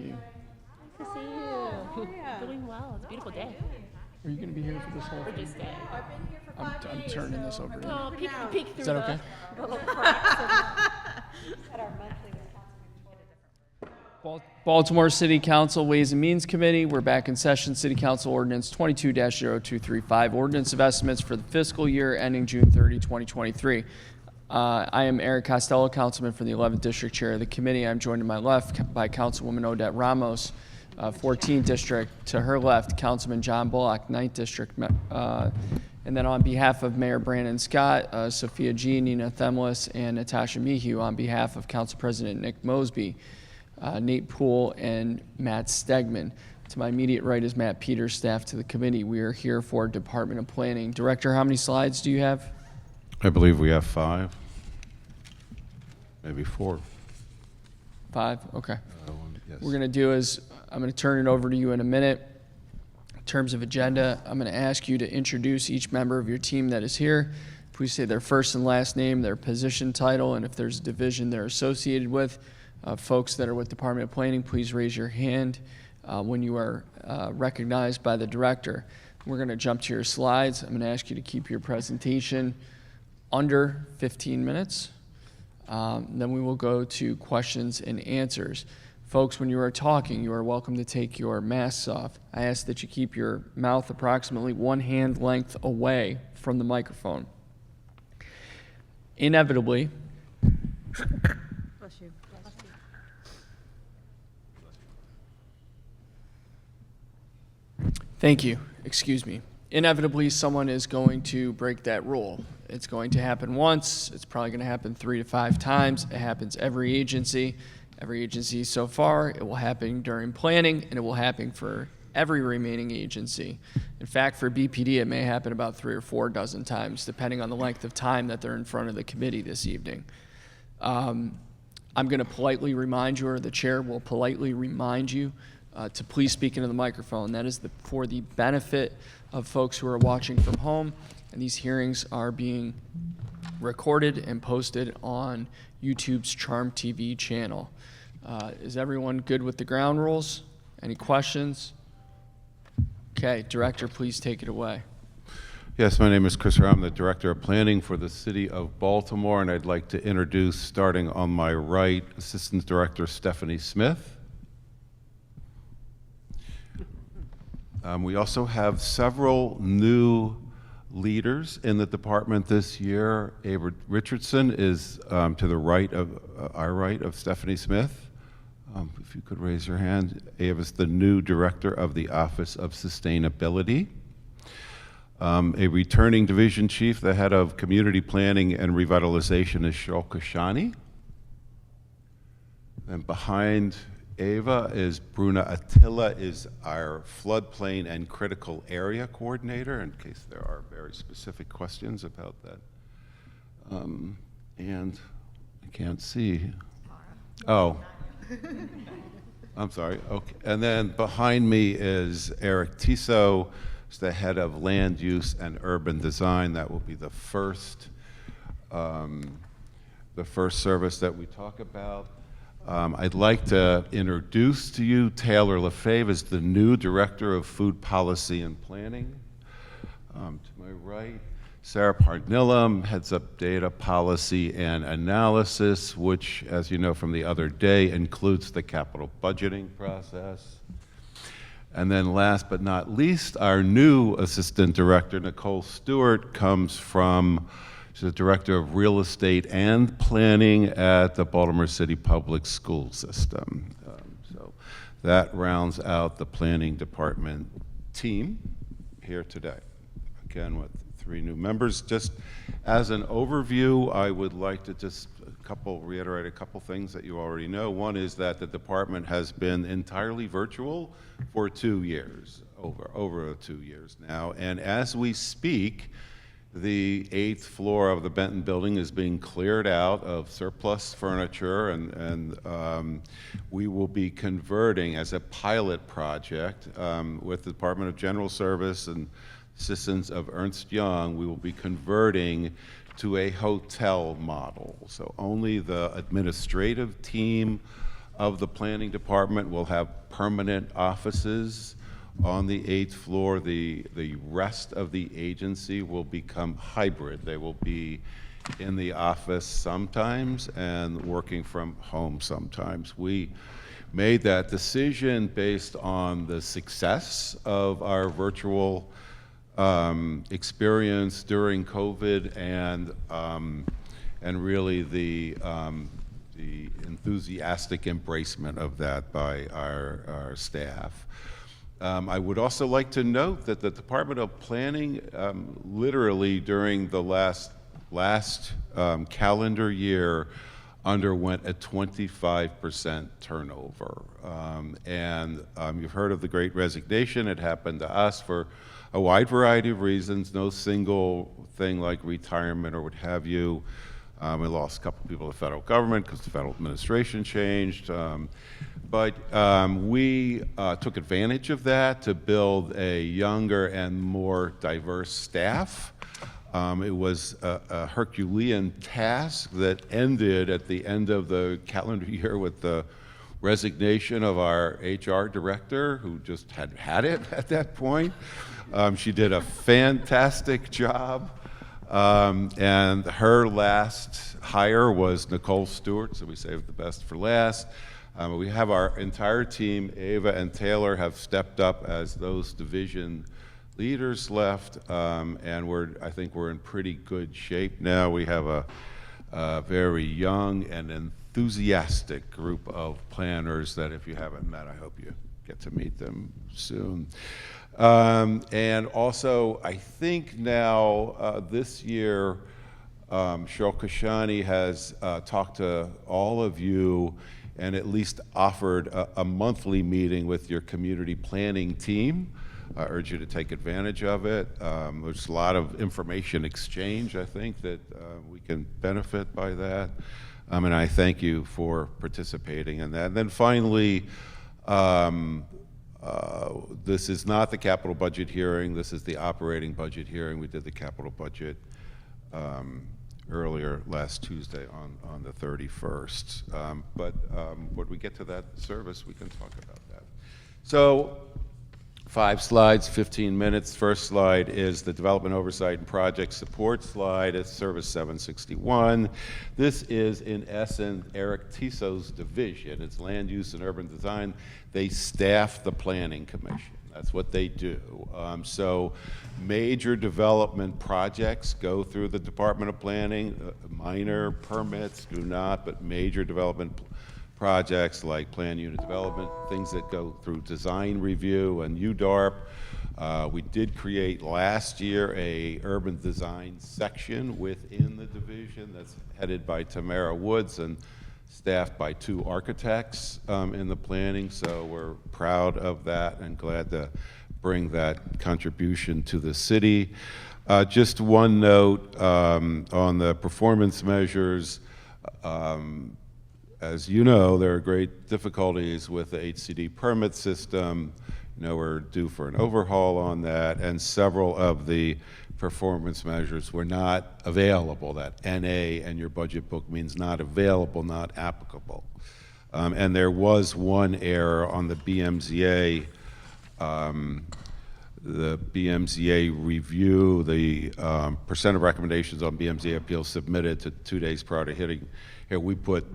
you. Nice to see you. Doing well. It's a beautiful day. Are you going to be here for this whole thing? Just day. I'm turning this over to you. Oh, peek through Is that okay? the little cracks. Baltimore City Council Ways and Means Committee. We're back in session. City Council Ordinance 22-0235, Ordinance of Estimates for the fiscal year ending June 30, 2023. I am Eric Costello, Councilman for the 11th District Chair of the committee. I'm joined to my left by Councilwoman Odette Ramos, 14th District. To her left, Councilman John Bullock, 9th District. And then on behalf of Mayor Brandon Scott, Sophia G., Nina Themlis, and Natasha Mehew, on behalf of Council President Nick Mosby, Nate Poole, and Matt Stegman. To my immediate right is Matt Peters, staff to the committee. We are here for Department of Planning. Director, how many slides do you have? I believe we have 5, maybe 4. 5? Okay. Yes. What we're going to do is I'm going to turn it over to you in a minute. In terms of agenda, I'm going to ask you to introduce each member of your team that is here. Please say their first and last name, their position title, and if there's a division they're associated with. Folks that are with Department of Planning, please raise your hand when you are recognized by the director. We're going to jump to your slides. I'm going to ask you to keep your presentation under 15 minutes. Then we will go to questions and answers. Folks, when you are talking, you are welcome to take your masks off. I ask that you keep your mouth approximately 1 hand length away from the microphone. Inevitably, Bless you. thank you. Excuse me. Inevitably, someone is going to break that rule. It's going to happen once. It's probably going to happen 3 to 5 times. It happens every agency so far. It will happen during planning, and it will happen for every remaining agency. In fact, for BPD, it may happen about 3 or 4 dozen times, depending on the length of time that they're in front of the committee this evening. I'm going to politely remind you, or the chair will politely remind you, to please speak into the microphone. That is for the benefit of folks who are watching from home, and these hearings are being recorded and posted on YouTube's Charm TV channel. Is everyone good with the ground rules? Any questions? Okay, Director, please take it away. Yes, my name is Chris Rao. I'm the Director of Planning for the City of Baltimore, and I'd like to introduce, starting on my right, Assistant Director Stephanie Smith. We also have several new leaders in the department this year. Ava Richardson is to the right of our right of Stephanie Smith. If you could raise your hand. Ava is the new Director of the Office of Sustainability. A returning division chief, the head of Community Planning and Revitalization, is Shul Kashani. And behind Ava is Bruna Attila, is our floodplain and critical area coordinator, in case there are very specific questions about that. And I can't see. Oh, I'm sorry. Okay. And then behind me is Eric Tissot, who's the head of Land Use and Urban Design. That will be the first service that we talk about. I'd like to introduce to you Taylor Lefebvre as the new Director of Food Policy and Planning. To my right, Sarah Parnillam heads up Data Policy and Analysis, which, as you know from the other day, includes the capital budgeting process. And then last but not least, our new Assistant Director, Nicole Stewart, comes from, she's the Director of Real Estate and Planning at the Baltimore City Public School System. So that rounds out the Planning Department team here today. Again, with 3 new members. Just as an overview, I would like to just reiterate a couple things that you already know. One is that the department has been entirely virtual for 2 years, over 2 years now. And as we speak, the 8th floor of the Benton building is being cleared out of surplus furniture, and we will be converting as a pilot project with the Department of General Service and assistance of Ernst Young. We will be converting to a hotel model. So only the administrative team of the planning department will have permanent offices on the 8th floor. The rest of the agency will become hybrid. They will be in the office sometimes and working from home sometimes. We made that decision based on the success of our virtual experience during COVID and really the enthusiastic embracement of that by our staff. I would also like to note that the Department of Planning literally during the last calendar year underwent a 25% turnover. You've heard of the Great Resignation. It happened to us for a wide variety of reasons, no single thing like retirement or what have you. We lost a couple people to the federal government because the federal administration changed. But we took advantage of that to build a younger and more diverse staff. It was a Herculean task that ended at the end of the calendar year with the resignation of our HR director, who just had it at that point. She did a fantastic job. And her last hire was Nicole Stewart, so we saved the best for last. We have our entire team, Ava and Taylor, have stepped up as those division leaders left, and I think we're in pretty good shape now. We have a very young and enthusiastic group of planners that if you haven't met, I hope you get to meet them soon. And also, I think now this year, Cheryl Kashani has talked to all of you and at least offered a monthly meeting with your community planning team. I urge you to take advantage of it. There's a lot of information exchange, I think, that we can benefit by that. And I thank you for participating in that. And then finally, this is not the capital budget hearing. This is the operating budget hearing. We did the capital budget earlier last Tuesday on the 31st. But when we get to that service, we can talk about that. So 5 slides, 15 minutes. First slide is the Development Oversight and Project Support slide. It's Service 761. This is, in essence, Eric Tisso's division. It's Land Use and Urban Design. They staff the Planning Commission. That's what they do. So major development projects go through the Department of Planning. Minor permits do not, but major development projects like plan unit development, things that go through design review and UDARP. We did create last year a urban design section within the division that's headed by Tamara Woods and staffed by 2 architects in the planning, so we're proud of that and glad to bring that contribution to the city. Just one note on the performance measures. As you know, there are great difficulties with the HCD permit system. You know, we're due for an overhaul on that, and several of the performance measures were not available. That NA and your budget book means not available, not applicable. And there was one error on the BMZA. The BMZA review, the percent of recommendations on BMZA appeals submitted to 2 days prior to hitting. Here we put,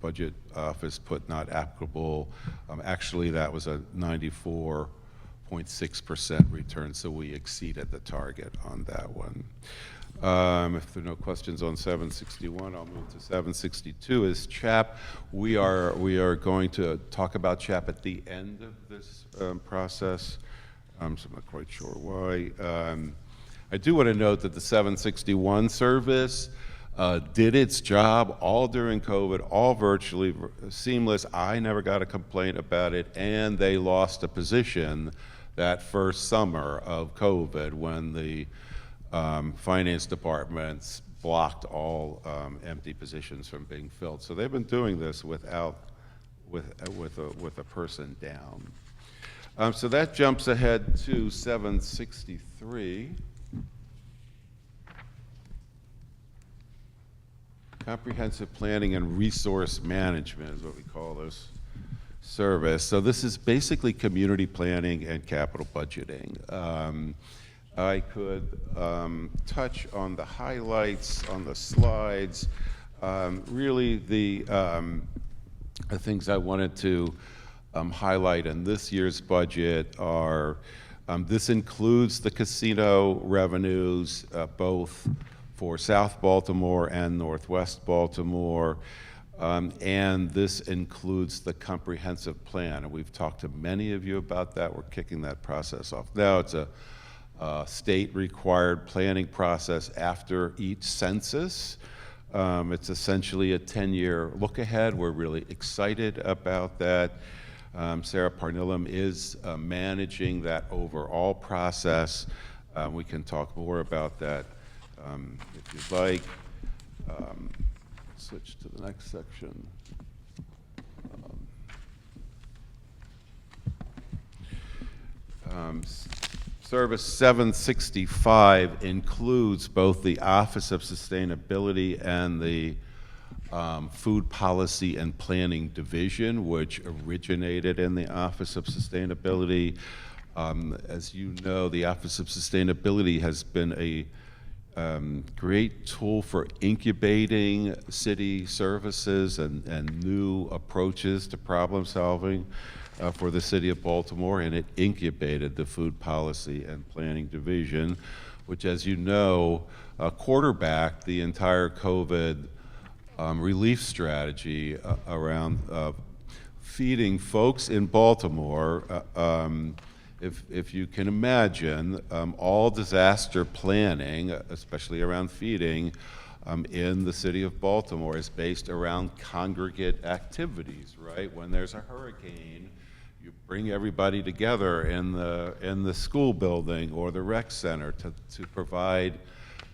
budget office put not applicable. Actually, that was a 94.6% return, so we exceeded the target on that one. If there are no questions on 761, I'll move to 762 is C.H.A.P. We are going to talk about C.H.A.P at the end of this process, so I'm not quite sure why. I do want to note that the 761 service did its job all during COVID, all virtually seamless. I never got a complaint about it, and they lost a position that first summer of COVID when the finance departments blocked all empty positions from being filled. So they've been doing this with a person down. So that jumps ahead to 763. Comprehensive Planning and Resource Management is what we call this service. So this is basically community planning and capital budgeting. I could touch on the highlights on the slides. Really, the things I wanted to highlight in this year's budget are, this includes the casino revenues, both for South Baltimore and Northwest Baltimore, and this includes the comprehensive plan. And we've talked to many of you about that. We're kicking that process off now. It's a state-required planning process after each census. It's essentially a 10-year look ahead. We're really excited about that. Sarah Parnillam is managing that overall process. We can talk more about that if you'd like. Switch to the next section. Service 765 includes both the Office of Sustainability and the Food Policy and Planning Division, which originated in the Office of Sustainability. As you know, the Office of Sustainability has been a great tool for incubating city services and new approaches to problem solving for the city of Baltimore, and it incubated the Food Policy and Planning Division, which, as you know, quarterbacked the entire COVID relief strategy around feeding folks in Baltimore. If you can imagine, all disaster planning, especially around feeding, in the city of Baltimore is based around congregate activities, right? When there's a hurricane, you bring everybody together in the school building or the rec center to provide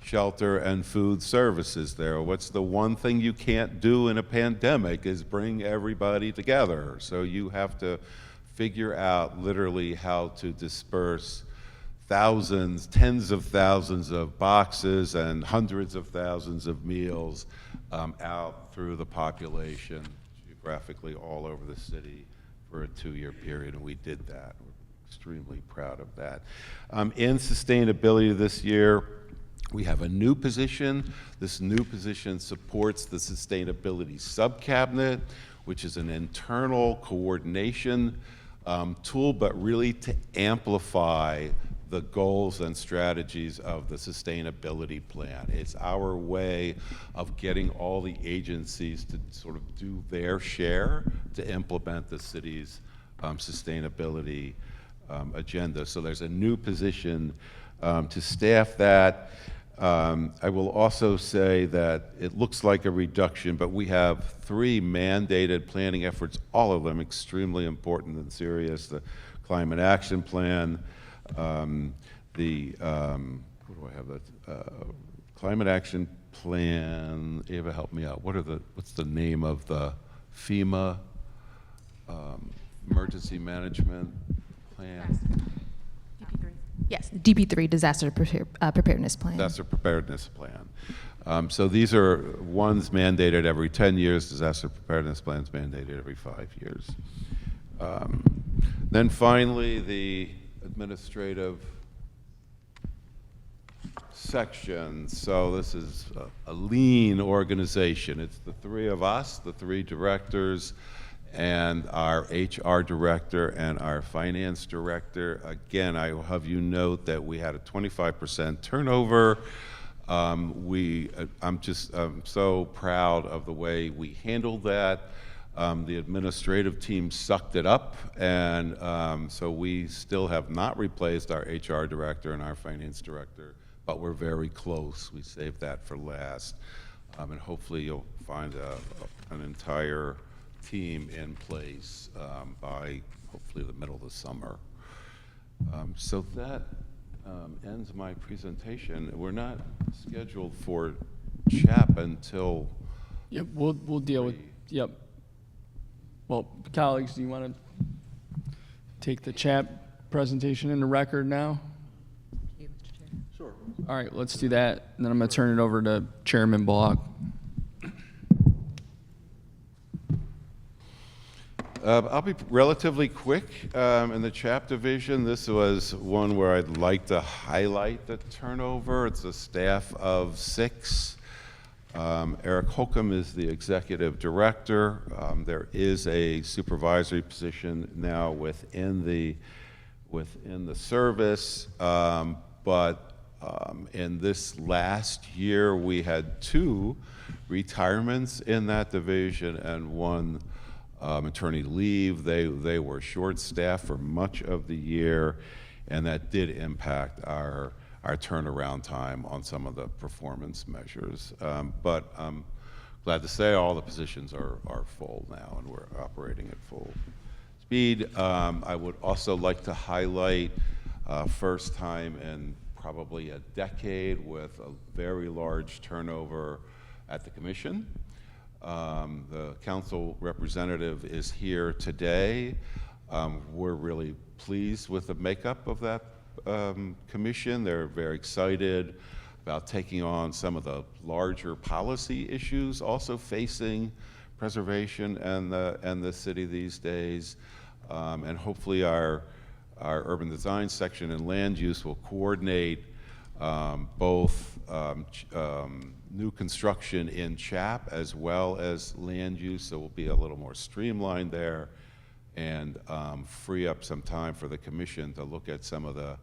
shelter and food services there. What's the one thing you can't do in a pandemic is bring everybody together. So you have to figure out literally how to disperse thousands, tens of thousands of boxes and hundreds of thousands of meals out through the population geographically all over the city for a 2-year period, and we did that. We're extremely proud of that. In sustainability this year, we have a new position. This new position supports the Sustainability Subcabinet, which is an internal coordination tool, but really to amplify the goals and strategies of the sustainability plan. It's our way of getting all the agencies to sort of do their share to implement the city's sustainability agenda. So there's a new position to staff that. I will also say that it looks like a reduction, but we have 3 mandated planning efforts, all of them extremely important and serious. The Climate Action Plan, what do I have? That Climate Action Plan. Ava, help me out. What's the name of the FEMA emergency management plan? DP3. Yes, the DP3 Disaster Preparedness Plan. Disaster Preparedness Plan. So these are ones mandated every 10 years. Disaster Preparedness Plans mandated every 5 years. Then finally, the administrative section. So this is a lean organization. It's the 3 of us, the 3 directors, and our HR director and our finance director. Again, I will have you note that we had a 25% turnover. I'm so proud of the way we handled that. The administrative team sucked it up, and so we still have not replaced our HR director and our finance director, but we're very close. We saved that for last, and hopefully you'll find an entire team in place by hopefully the middle of the summer. So that ends my presentation. We're not scheduled for C.H.A.P until. Yep, we'll deal with. Yep. Well, colleagues, do you want to take the C.H.A.P presentation in the record now? Sure. All right, let's do that, and then I'm going to turn it over to Chairman Block. I'll be relatively quick. In the C.H.A.P division, this was one where I'd like to highlight the turnover. It's a staff of 6. Eric Holcomb is the executive director. There is a supervisory position now within the service, but in this last year we had 2 retirements in that division and 1 maternity leave. They were short-staffed for much of the year, and that did impact our turnaround time on some of the performance measures. But I'm glad to say all the positions are full now, and we're operating at full speed. I would also like to highlight first time in probably a decade with a very large turnover at the commission. The council representative is here today. We're really pleased with the makeup of that commission. They're very excited about taking on some of the larger policy issues also facing preservation and the city these days. And hopefully our urban design section and land use will coordinate both new construction in C.H.A.P as well as land use, so we'll be a little more streamlined there and free up some time for the commission to look at some of the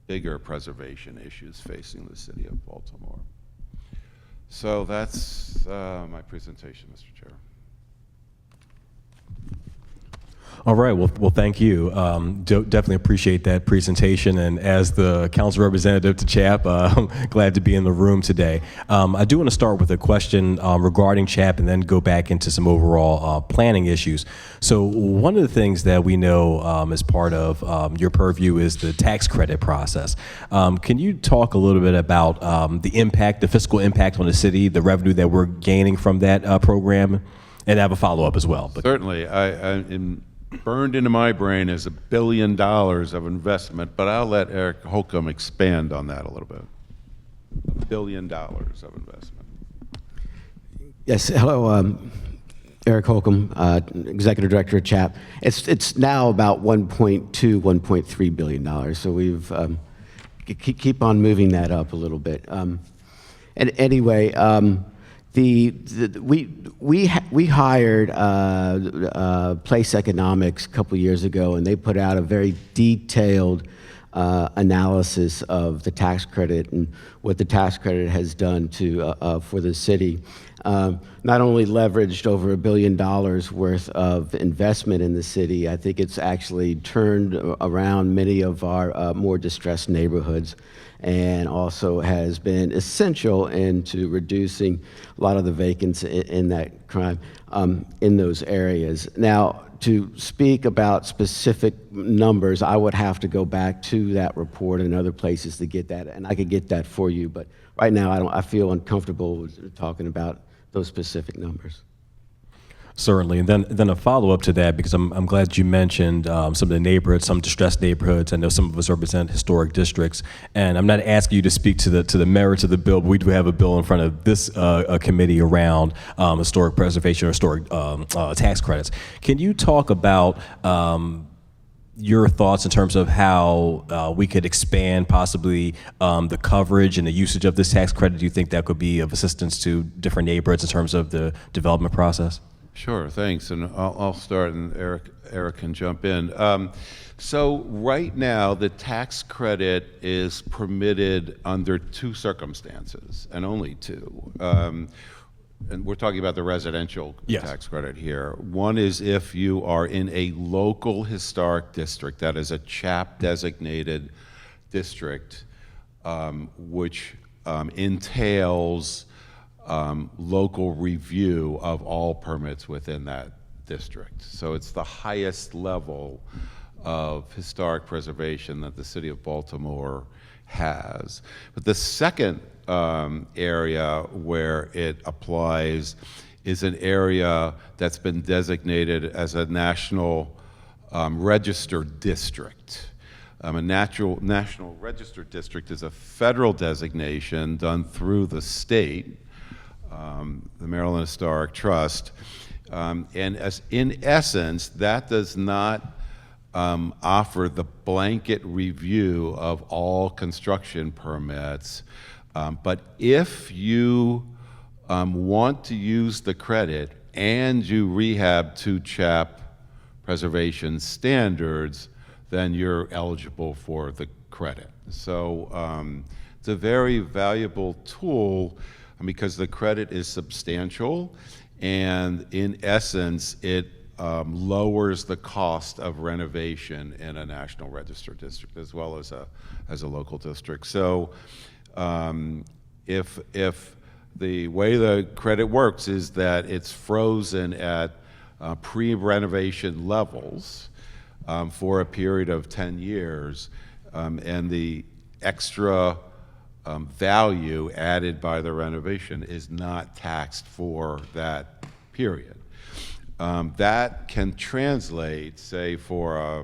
bigger preservation issues facing the city of Baltimore. So that's my presentation, Mr. Chair. All right. Well, thank you. Definitely appreciate that presentation. And as the council representative to C.H.A.P, I'm glad to be in the room today. I do want to start with a question regarding C.H.A.P and then go back into some overall planning issues. So one of the things that we know as part of your purview is the tax credit process. Can you talk a little bit about the impact, the fiscal impact on the city, the revenue that we're gaining from that program? And I have a follow-up as well. But certainly. Burned into my brain is $1 billion of investment, but I'll let Eric Holcomb expand on that a little bit. $1 billion of investment. Yes, hello, Eric Holcomb, Executive Director of C.H.A.P. It's now about $1.2, $1.3 billion, so we've keep on moving that up a little bit. And anyway, we hired Place Economics a couple years ago, and they put out a very detailed analysis of the tax credit and what the tax credit has done to for the city. Not only leveraged over $1 billion worth of investment in the city, I think it's actually turned around many of our more distressed neighborhoods, and also has been essential into reducing a lot of the vacancy in that crime in those areas. Now, to speak about specific numbers, I would have to go back to that report and other places to get that, and I could get that for you, but right now I feel uncomfortable with talking about those specific numbers. Certainly, and then a follow-up to that, because I'm glad you mentioned some of the neighborhoods, some distressed neighborhoods. I know some of us represent historic districts, and I'm not asking you to speak to the merits of the bill, but we do have a bill in front of this committee around historic preservation or historic tax credits. Can you talk about your thoughts in terms of how we could expand possibly the coverage and the usage of this tax credit? Do you think that could be of assistance to different neighborhoods in terms of the development process? Sure, thanks, and I'll start, and Eric can jump in. So right now, the tax credit is permitted under 2 circumstances, and only 2. And we're talking about the residential tax credit here. One is if you are in a local historic district, that is a C.H.A.P designated district, which entails local review of all permits within that district. So it's the highest level of historic preservation that the city of Baltimore has. But the second area where it applies is an area that's been designated as a national register district. A national register district is a federal designation done through the state, the Maryland Historic Trust, And in essence, that does not offer the blanket review of all construction permits. But if you want to use the credit and you rehab to C.H.A.P preservation standards, then you're eligible for the credit. So it's a very valuable tool because the credit is substantial, and in essence, it lowers the cost of renovation in a National Register district as well as a local district. So if the way the credit works is that it's frozen at pre-renovation levels for a period of 10 years, and the extra value added by the renovation is not taxed for that period. That can translate, say, for a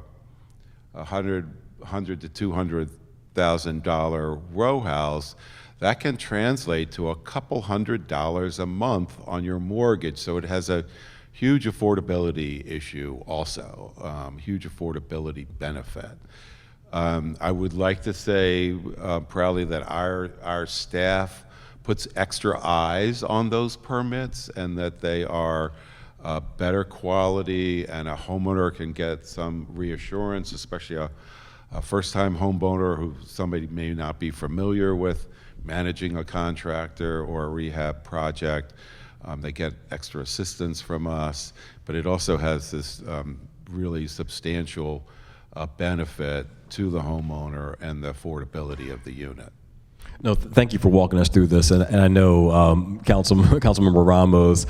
$100,000 to $200,000 row house, that can translate to a couple $100s a month on your mortgage. So it has a huge affordability issue also, huge affordability benefit. I would like to say proudly that our staff puts extra eyes on those permits and that they are better quality, and a homeowner can get some reassurance, especially a first-time homeowner who somebody may not be familiar with managing a contractor or a rehab project. They get extra assistance from us, but it also has this really substantial benefit to the homeowner and the affordability of the unit. No, thank you for walking us through this, and I know Councilmember Ramos,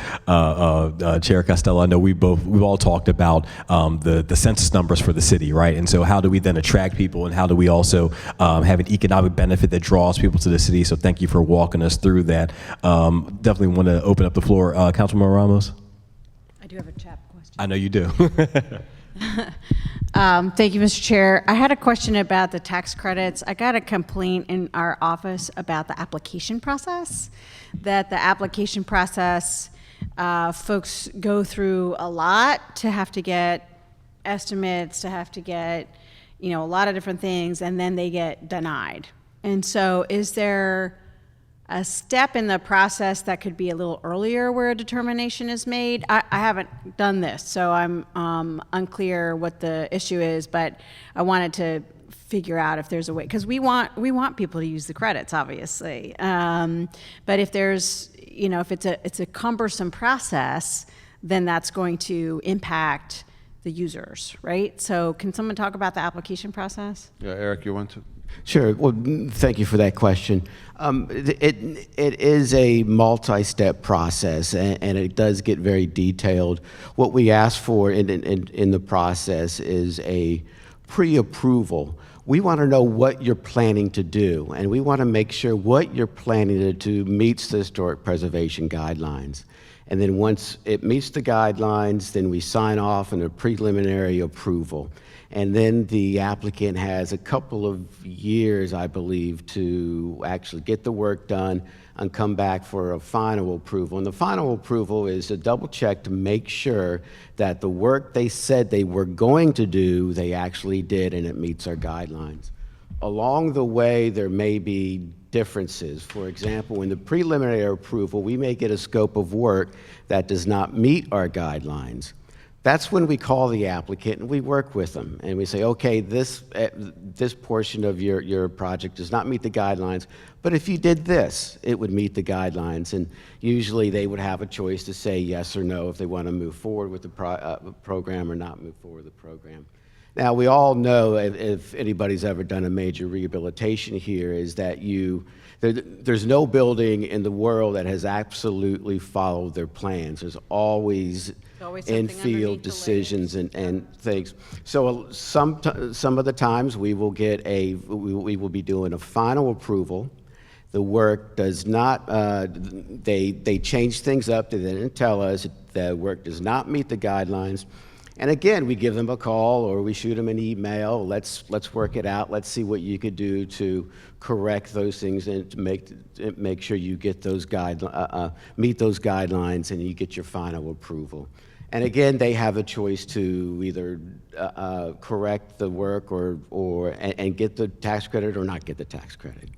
Chair Costello. I know we've all talked about the census numbers for the city, right? And so, how do we then attract people, and how do we also have an economic benefit that draws people to the city? So, thank you for walking us through that. Definitely want to open up the floor, Councilmember Ramos. I do have a C.H.A.P question. I know you do. Thank you, Mr. Chair. I had a question about the tax credits. I got a complaint in our office about the application process, that the application process, folks go through a lot to have to get estimates, to have to get, a lot of different things, and then they get denied. And so is there a step in the process that could be a little earlier where a determination is made? I haven't done this, so I'm unclear what the issue is, but I wanted to figure out if there's a way, because we want people to use the credits, obviously. But if there's, if it's a cumbersome process, then that's going to impact the users, right? So can someone talk about the application process? Yeah, Eric, you want to? Sure. Well, thank you for that question. It is a multi-step process, and it does get very detailed. What we ask for in the process is a pre-approval. We want to know what you're planning to do, and we want to make sure what you're planning to do meets the historic preservation guidelines. And then once it meets the guidelines, then we sign off on a preliminary approval. And then the applicant has a couple of years, I believe, to actually get the work done and come back for a final approval. And the final approval is a double check to make sure that the work they said they were going to do, they actually did, and it meets our guidelines. Along the way, there may be differences. For example, in the preliminary approval, we may get a scope of work that does not meet our guidelines. That's when we call the applicant and we work with them and we say, okay, this portion of your project does not meet the guidelines, but if you did this, it would meet the guidelines. And usually they would have a choice to say yes or no if they want to move forward with the program or not move forward with the program. Now, we all know, if anybody's ever done a major rehabilitation here, is that there's no building in the world that has absolutely followed their plans. There's always in-field decisions and things. So some of the times we will be doing a final approval. The work does not, they change things up. They didn't tell us the work does not meet the guidelines. And again, we give them a call or we shoot them an email. Let's work it out. Let's see what you could do to correct those things and to make sure you get those meet those guidelines and you get your final approval. And again, they have a choice to either correct the work and get the tax credit or not get the tax credit.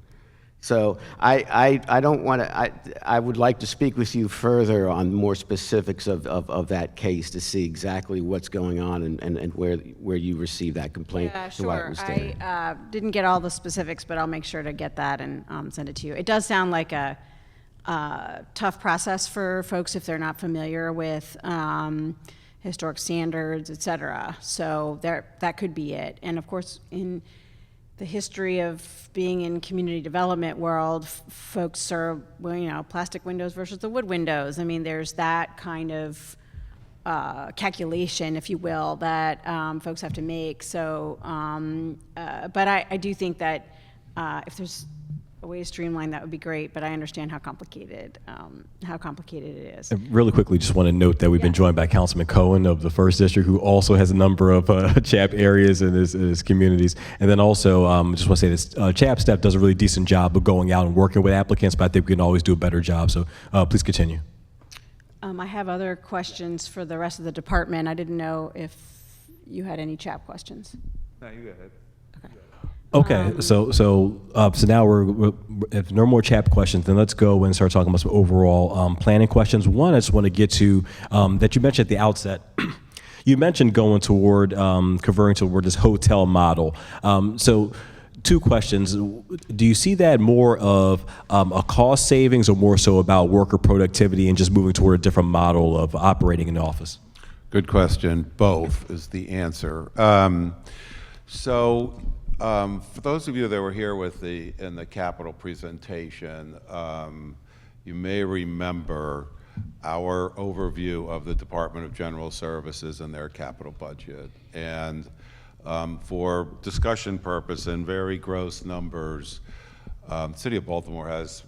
So I don't want to, I would like to speak with you further on more specifics of that case to see exactly what's going on and where you received that complaint. Yeah, and why it sure. was there. I didn't get all the specifics, but I'll make sure to get that and send it to you. It does sound like a tough process for folks if they're not familiar with historic standards, et cetera. So that could be it. And of course, in the history of being in community development world, folks are, well, you know, plastic windows versus the wood windows. I mean, there's that kind of calculation, if you will, that folks have to make. So, but I do think that if there's a way to streamline, that would be great. But I understand how complicated it is. And really quickly, just want to note that we've been joined by Councilman Cohen of the 1st District, who also has a number of CHAP areas in his communities. And then also, just want to say this, CHAP staff does a really decent job of going out and working with applicants, but I think we can always do a better job. So please continue. I have other questions for the rest of the department. I didn't know if you had any CHAP questions. No, you go ahead. Okay, so now we're if no more CHAP questions, then let's go and start talking about some overall planning questions. One, I just want to get to that you mentioned at the outset. You mentioned going toward converting toward this hotel model. So, two questions: do you see that more of a cost savings, or more so about worker productivity and just moving toward a different model of operating in the office? Good question. Both is the answer. For those of you that were here in the Capitol presentation, you may remember our overview of the Department of General Services and their capital budget. And for discussion purpose and very gross numbers, the City of Baltimore has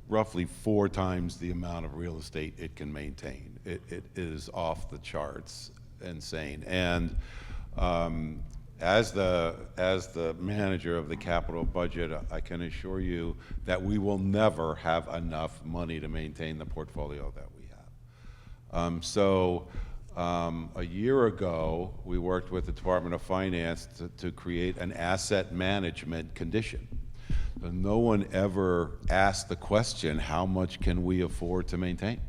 roughly 4 times the amount of real estate it can maintain. It is off the charts, insane. And as the manager of the capital budget, I can assure you that we will never have enough money to maintain the portfolio that we have. A year ago, we worked with the Department of Finance to create an asset management condition. But no one ever asked the question, how much can we afford to maintain?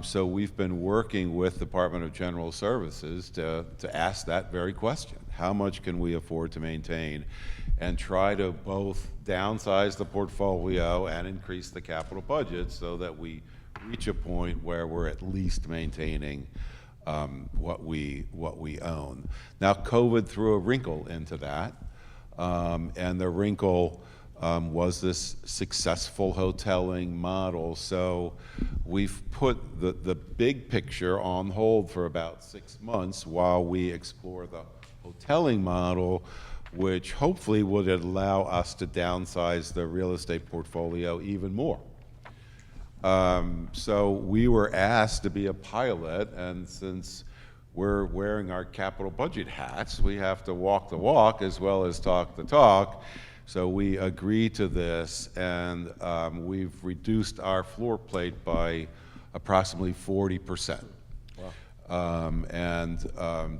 So we've been working with the Department of General Services to ask that very question. How much can we afford to maintain? And try to both downsize the portfolio and increase the capital budget so that we reach a point where we're at least maintaining what we own. Now, COVID threw a wrinkle into that, and the wrinkle was this successful hoteling model. So we've put the big picture on hold for about 6 months while we explore the hoteling model, which hopefully would allow us to downsize the real estate portfolio even more. So we were asked to be a pilot, and since we're wearing our capital budget hats, we have to walk the walk as well as talk the talk. So we agreed to this, and we've reduced our floor plate by approximately 40%. Wow.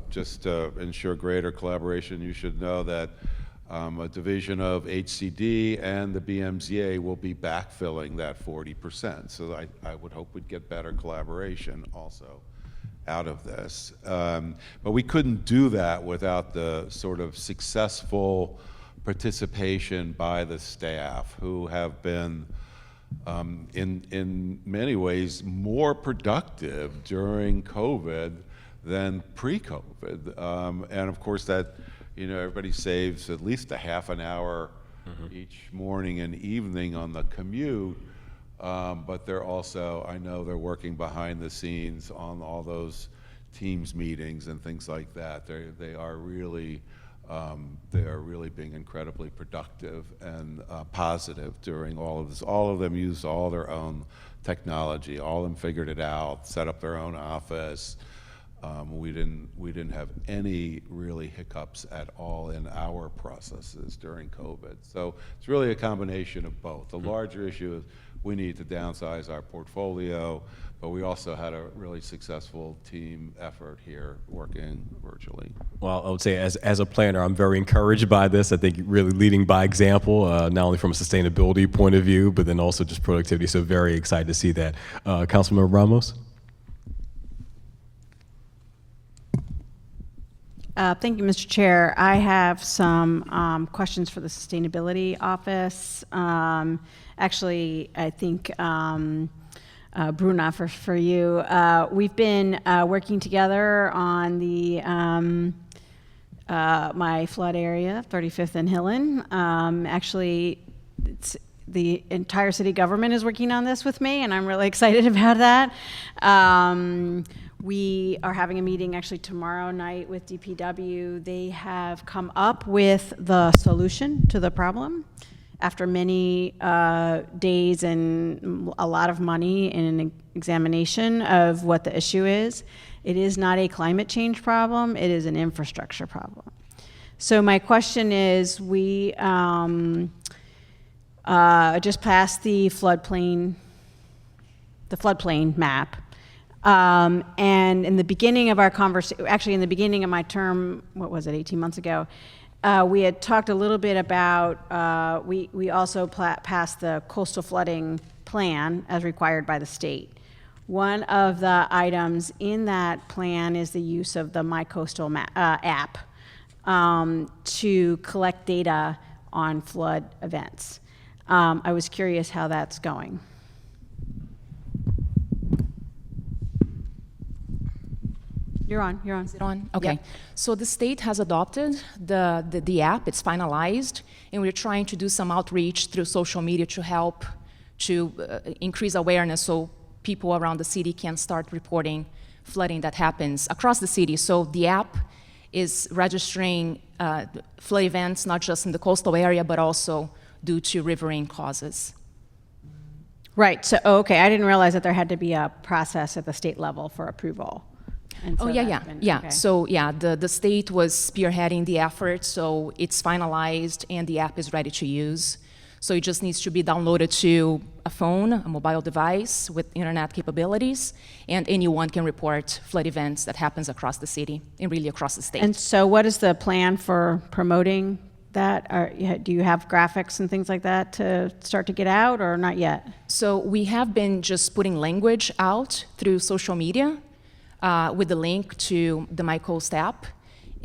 Just to ensure greater collaboration, you should know that a division of HCD and the BMZA will be backfilling that 40%. So I would hope we'd get better collaboration also out of this. But we couldn't do that without the sort of successful participation by the staff, who have been in many ways more productive during COVID than pre-COVID. And of course that, everybody saves at least a half an hour each morning and evening on the commute. But they're also, I know they're working behind the scenes on all those Teams meetings and things like that. They are really being incredibly productive and positive during all of this. All of them used all their own technology. All of them figured it out, set up their own office. We didn't have any really hiccups at all in our processes during COVID. So it's really a combination of both. The larger issue is we need to downsize our portfolio, but we also had a really successful team effort here working virtually. Well, I would say as a planner, I'm very encouraged by this. I think really leading by example, not only from a sustainability point of view, but then also just productivity. So very excited to see that. Councilmember Ramos? Thank you, Mr. Chair. I have some questions for the Sustainability Office. Actually, I think Bruna, for you. We've been working together on the my flood area, 35th and Hillen. Actually, the entire city government is working on this with me, and I'm really excited about that. We are having a meeting actually tomorrow night with DPW. They have come up with the solution to the problem after many days and a lot of money in an examination of what the issue is. It is not a climate change problem, it is an infrastructure problem. So my question is, we just passed the floodplain map. And in the beginning of our conversation, actually in the beginning of my term, what was it, 18 months ago, we had talked a little bit about, we also passed the coastal flooding plan as required by the state. One of the items in that plan is the use of the My Coastal app to collect data on flood events. I was curious how that's going. You're on. Is it on? Okay. Yep. So the state has adopted the app. It's finalized, and we're trying to do some outreach through social media to help to increase awareness so people around the city can start reporting flooding that happens across the city. So the app is registering flood events not just in the coastal area, but also due to riverine causes. Right. So, okay. I didn't realize that there had to be a process at the state level for approval. And so Yeah. okay. So yeah, the state was spearheading the effort, so it's finalized and the app is ready to use. So it just needs to be downloaded to a phone, a mobile device with internet capabilities, and anyone can report flood events that happens across the city and really across the state. And so what is the plan for promoting that? Do you have graphics and things like that to start to get out, or not yet? So we have been just putting language out through social media with the link to the My Coast app.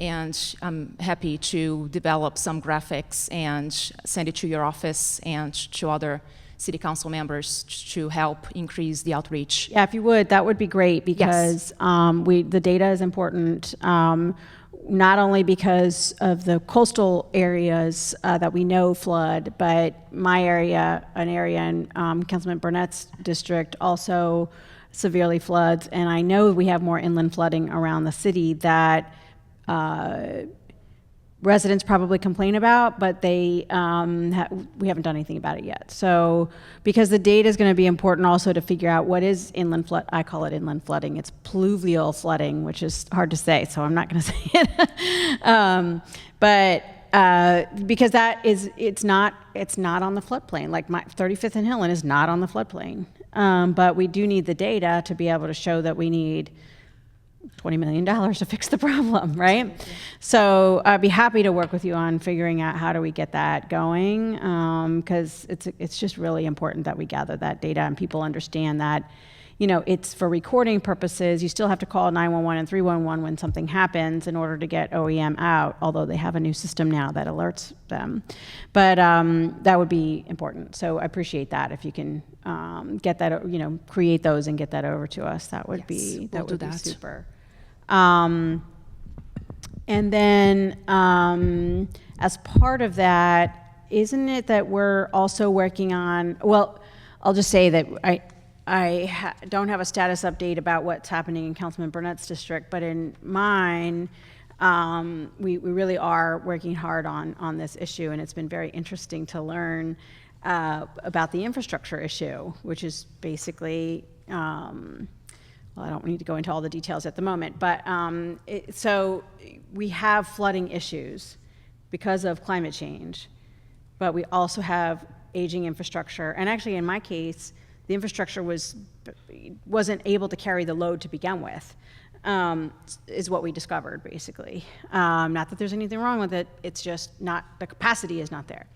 And I'm happy to develop some graphics and send it to your office and to other city council members to help increase the outreach. Yeah, if you would, that would be great, because the data is important, not only because of the coastal areas that we know flood, but my area, an area in Councilman Burnett's district, also severely floods. And I know we have more inland flooding around the city that residents probably complain about, but they we haven't done anything about it yet. So because the data is going to be important also to figure out what is inland flood. I call it inland flooding. It's pluvial flooding, which is hard to say, so I'm not going to say it. Because that is, it's not on the floodplain. Like my 35th and Hillen is not on the floodplain. But we do need the data to be able to show that we need $20 million to fix the problem, right? So I'd be happy to work with you on figuring out how do we get that going, because it's just really important that we gather that data and people understand that, it's for recording purposes. You still have to call 911 and 311 when something happens in order to get OEM out, although they have a new system now that alerts them. But that would be important. So I appreciate that. If you can get that, create those and get that over to us, that would be super. And then as part of that, isn't it that we're also working on, well, I'll just say that I don't have a status update about what's happening in Councilman Burnett's district, but in mine, we really are working hard on this issue, and it's been very interesting to learn about the infrastructure issue, which is basically, well, well, I don't need to go into all the details at the moment, but so we have flooding issues because of climate change, but we also have aging infrastructure. And actually, in my case, the infrastructure wasn't able to carry the load to begin with, is what we discovered, basically. Not that there's anything wrong with it, it's just not, the capacity is not there.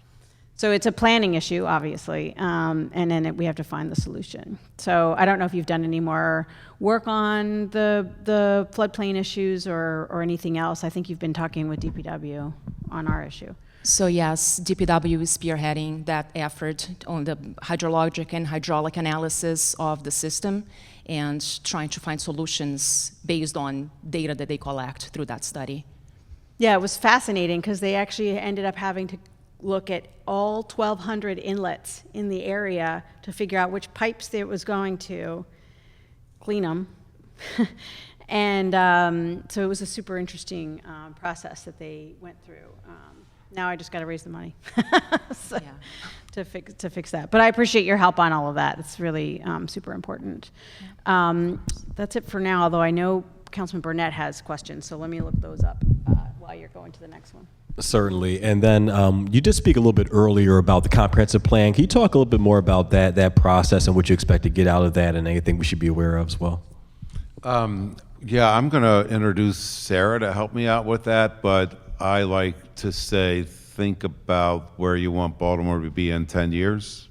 So it's a planning issue, obviously, and then we have to find the solution. So I don't know if you've done any more work on the floodplain issues or anything else. I think you've been talking with DPW on our issue. So yes, DPW is spearheading that effort on the hydrologic and hydraulic analysis of the system and trying to find solutions based on data that they collect through that study. Yeah, it was fascinating because they actually ended up having to look at all 1,200 inlets in the area to figure out which pipes it was going to, clean them. And so it was a super interesting process that they went through. Now I just got to raise the money so, to fix that. But I appreciate your help on all of that. It's really super important. That's it for now, although I know Councilman Burnett has questions, so let me look those up while you're going to the next one. Certainly. And then you did speak a little bit earlier about the comprehensive plan. Can you talk a little bit more about that process and what you expect to get out of that and anything we should be aware of as well? Yeah, I'm going to introduce Sarah to help me out with that, but I like to say, think about where you want Baltimore to be in 10 years.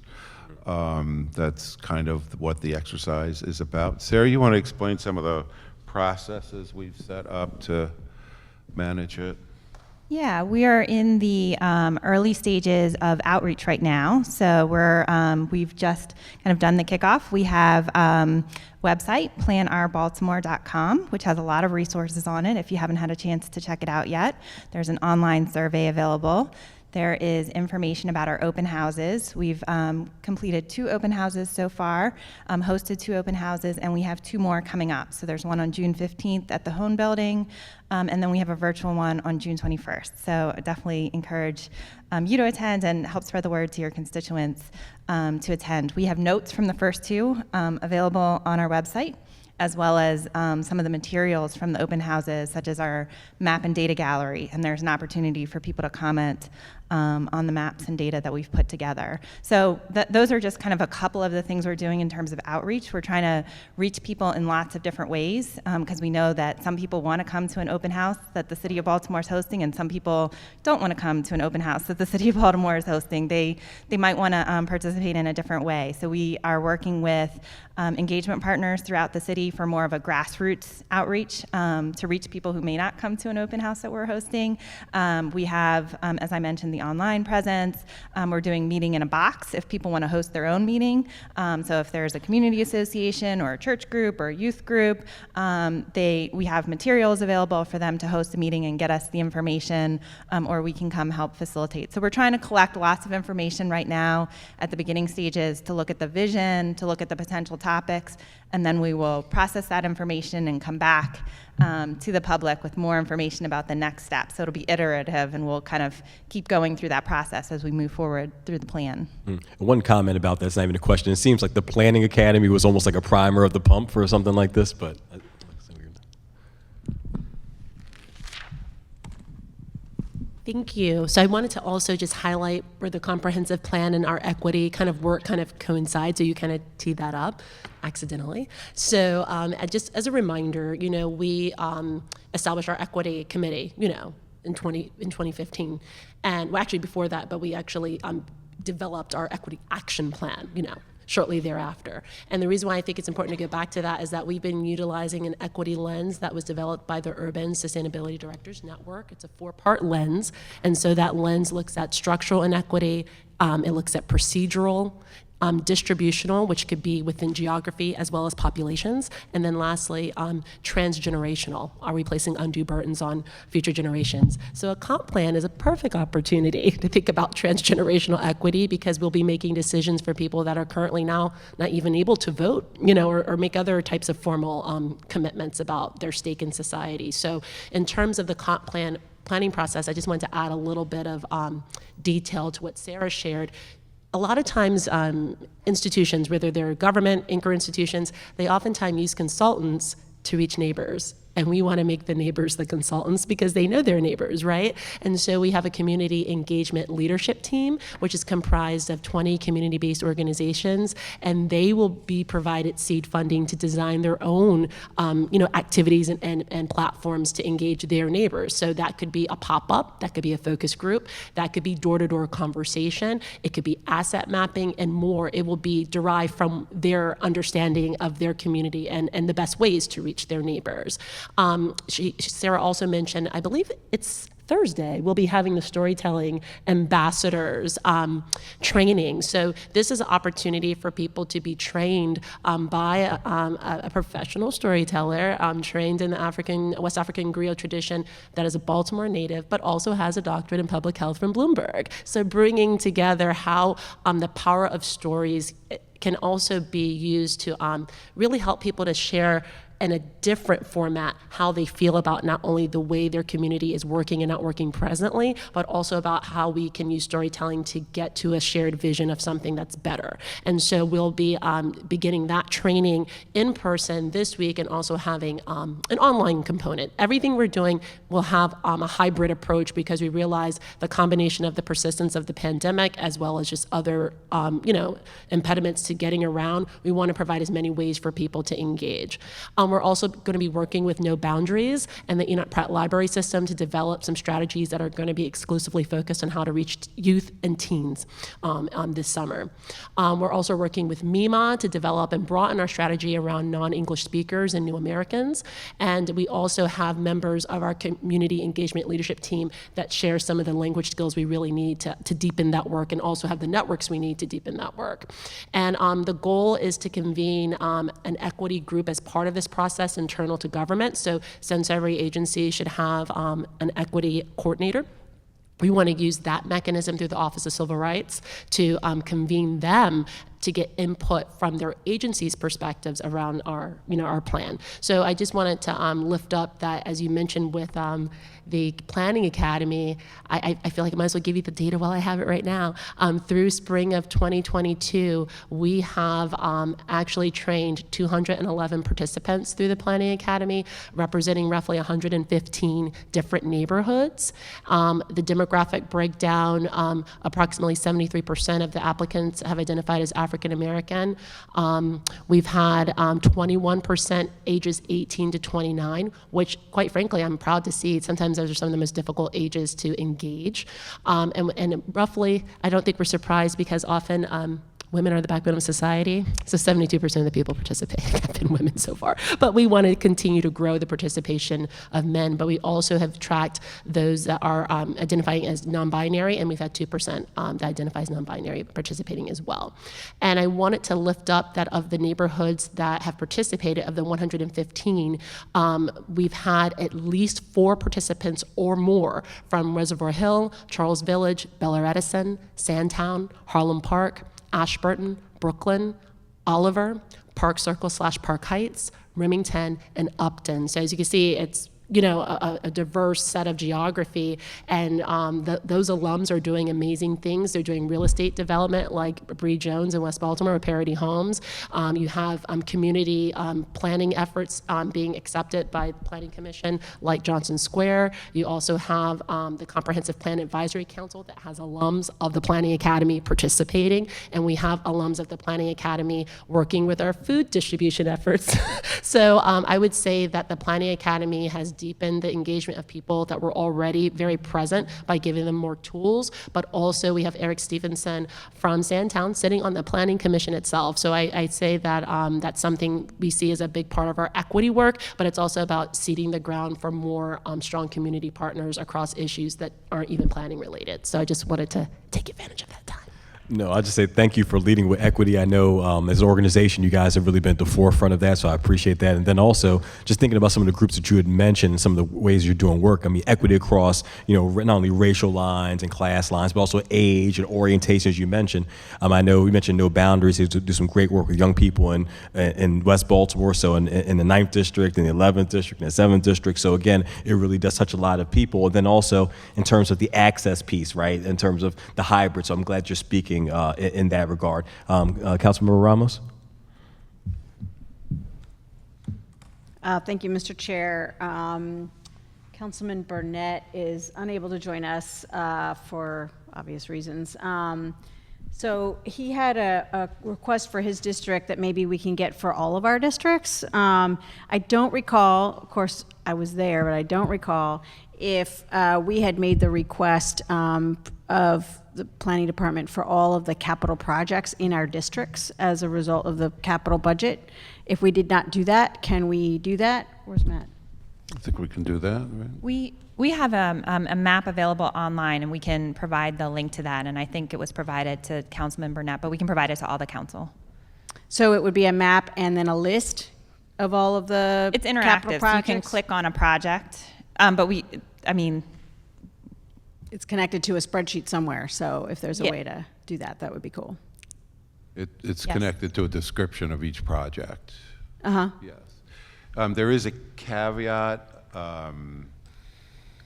That's kind of what the exercise is about. Sarah, you want to explain some of the processes we've set up to manage it? Yeah, we are in the early stages of outreach right now. So we've just kind of done the kickoff. We have website, planourbaltimore.com, which has a lot of resources on it if you haven't had a chance to check it out yet. There's an online survey available. There is information about our open houses. We've completed 2 open houses so far, hosted 2 open houses, and we have 2 more coming up. So there's one on June 15th at the Hone Building, and then we have a virtual one on June 21st. So I definitely encourage you to attend and help spread the word to your constituents to attend. We have notes from the first 2 available on our website, as well as some of the materials from the open houses, such as our map and data gallery. And there's an opportunity for people to comment on the maps and data that we've put together. So those are just kind of a couple of the things we're doing in terms of outreach. We're trying to reach people in lots of different ways because we know that some people want to come to an open house that the City of Baltimore is hosting, and some people don't want to come to an open house that the City of Baltimore is hosting. They might want to participate in a different way. So we are working with engagement partners throughout the city for more of a grassroots outreach to reach people who may not come to an open house that we're hosting. We have, as I mentioned, the online presence. We're doing meeting in a box if people want to host their own meeting. So if there's a community association or a church group or a youth group, we have materials available for them to host a meeting and get us the information, or we can come help facilitate. So we're trying to collect lots of information right now at the beginning stages to look at the vision, to look at the potential topics, and then we will process that information and come back to the public with more information about the next step. So it'll be iterative, and we'll kind of keep going through that process as we move forward through the plan. One comment about that, it's not even a question. It seems like the Planning Academy was almost like a primer of the pump for something like this, but Thank you. So I wanted to also just highlight where the comprehensive plan and our equity kind of work kind of coincide, so you kind of teed that up accidentally. So just as a reminder, we established our equity committee, in 2015. And well, actually before that, but we actually developed our equity action plan, shortly thereafter. And the reason why I think it's important to go back to that is that we've been utilizing an equity lens that was developed by the Urban Sustainability Directors Network. It's a 4-part lens. And so that lens looks at structural inequity, it looks at procedural, distributional, which could be within geography as well as populations, and then lastly, transgenerational. Are we placing undue burdens on future generations? So a comp plan is a perfect opportunity to think about transgenerational equity, because we'll be making decisions for people that are currently now not even able to vote, or make other types of formal commitments about their stake in society. So in terms of the comp planning process, I just wanted to add a little bit of detail to what Sarah shared. a lot of times institutions, whether they're government, anchor institutions, they oftentimes use consultants to reach neighbors. And we want to make the neighbors the consultants because they know their neighbors, right? And so we have a community engagement leadership team, which is comprised of 20 community-based organizations, and they will be provided seed funding to design their own activities and platforms to engage their neighbors. So that could be a pop-up, that could be a focus group, that could be door-to-door conversation, it could be asset mapping and more. It will be derived from their understanding of their community and the best ways to reach their neighbors. Sarah also mentioned, I believe it's Thursday, we'll be having the storytelling ambassadors training. So this is an opportunity for people to be trained by a professional storyteller, trained in the West African griot tradition that is a Baltimore native, but also has a doctorate in public health from Bloomberg. So bringing together how the power of stories can also be used to really help people to share in a different format how they feel about not only the way their community is working and not working presently, but also about how we can use storytelling to get to a shared vision of something that's better. And so we'll be beginning that training in person this week and also having an online component. Everything we're doing will have a hybrid approach because we realize the combination of the persistence of the pandemic as well as just other impediments to getting around. We want to provide as many ways for people to engage. We're also going to be working with No Boundaries and the Enoch Pratt Library System to develop some strategies that are going to be exclusively focused on how to reach youth and teens this summer. We're also working with MEMA to develop and broaden our strategy around non-English speakers and new Americans. And we also have members of our community engagement leadership team that share some of the language skills we really need to deepen that work and also have the networks we need to deepen that work. And the goal is to convene an equity group as part of this process internal to government. So since every agency should have an equity coordinator, we want to use that mechanism through the Office of Civil Rights to convene them to get input from their agency's perspectives around our plan. So I just wanted to lift up that, as you mentioned with the Planning Academy, I feel like I might as well give you the data while I have it right now. Through spring of 2022, we have actually trained 211 participants through the Planning Academy, representing roughly 115 different neighborhoods. The demographic breakdown, approximately 73% of the applicants have identified as African American. We've had 21% ages 18 to 29, which quite frankly, I'm proud to see. Sometimes those are some of the most difficult ages to engage. And roughly, I don't think we're surprised because often women are the backbone of society, so 72% of the people participating have been women so far. But we want to continue to grow the participation of men, but we also have tracked those that are identifying as non-binary, and we've had 2% that identify as non-binary participating as well. And I wanted to lift up that of the neighborhoods that have participated, of the 115, we've had at least 4 participants or more from Reservoir Hill, Charles Village, Bel Air Edison, Sandtown, Harlem Park, Ashburton, Brooklyn, Oliver, Park Circle / Park Heights, Remington, and Upton. So as you can see, it's a diverse set of geography, and those alums are doing amazing things. They're doing real estate development like Bree Jones in West Baltimore with Parity Homes. You have community planning efforts being accepted by the Planning Commission like Johnson Square. You also have the Comprehensive Plan Advisory Council that has alums of the Planning Academy participating, and we have alums of the Planning Academy working with our food distribution efforts. So I would say that the Planning Academy has deepen the engagement of people that were already very present by giving them more tools, but also we have Eric Stevenson from Sandtown sitting on the Planning Commission itself. So I say that that's something we see as a big part of our equity work, but it's also about seeding the ground for more strong community partners across issues that aren't even planning related. So I just wanted to take advantage of that time. No, I just say thank you for leading with equity. I know as an organization, you guys have really been at the forefront of that, so I appreciate that. And then also, just thinking about some of the groups that you had mentioned, some of the ways you're doing work. I mean, equity across, not only racial lines and class lines, but also age and orientation, as you mentioned. I know we mentioned No Boundaries. They do some great work with young people in West Baltimore, so in the 9th District, in the 11th District, and the 7th District. So again, it really does touch a lot of people. And then also in terms of the access piece, right, in terms of the hybrid. So I'm glad you're speaking thinking in that regard. Councilmember Ramos? Thank you, Mr. Chair. Councilman Burnett is unable to join us for obvious reasons. So he had a request for his district that maybe we can get for all of our districts. I don't recall, of course, I was there, but I don't recall if we had made the request of the planning department for all of the capital projects in our districts as a result of the capital budget. If we did not do that, can we do that? Where's Matt? I think we can do that, right? We have a map available online, and we can provide the link to that. And I think it was provided to Councilman Burnett, but we can provide it to all the council. So it would be a map and then a list of all of the It's capital interactive, so projects? you can click on a project. But It's connected to a spreadsheet somewhere, so if there's a Yeah. way to do that, that would be cool. It's Yes. connected to a description of each project. Uh-huh. Yes. There is a caveat. I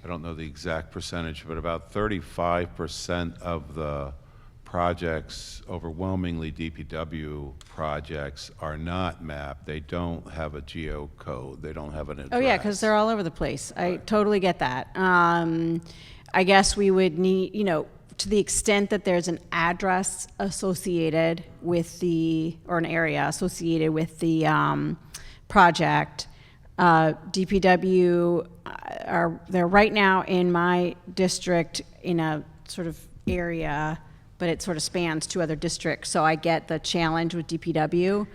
don't know the exact percentage, but about 35% of the projects, overwhelmingly DPW projects, are not mapped. They don't have a geocode. They don't have an address. Oh, yeah, because they're all over the place. I totally get that. I guess we would need, to the extent that there's an address associated with or an area associated with the project, DPW they're right now in my district in a sort of area, but it sort of spans two other districts. So I get the challenge with DPW.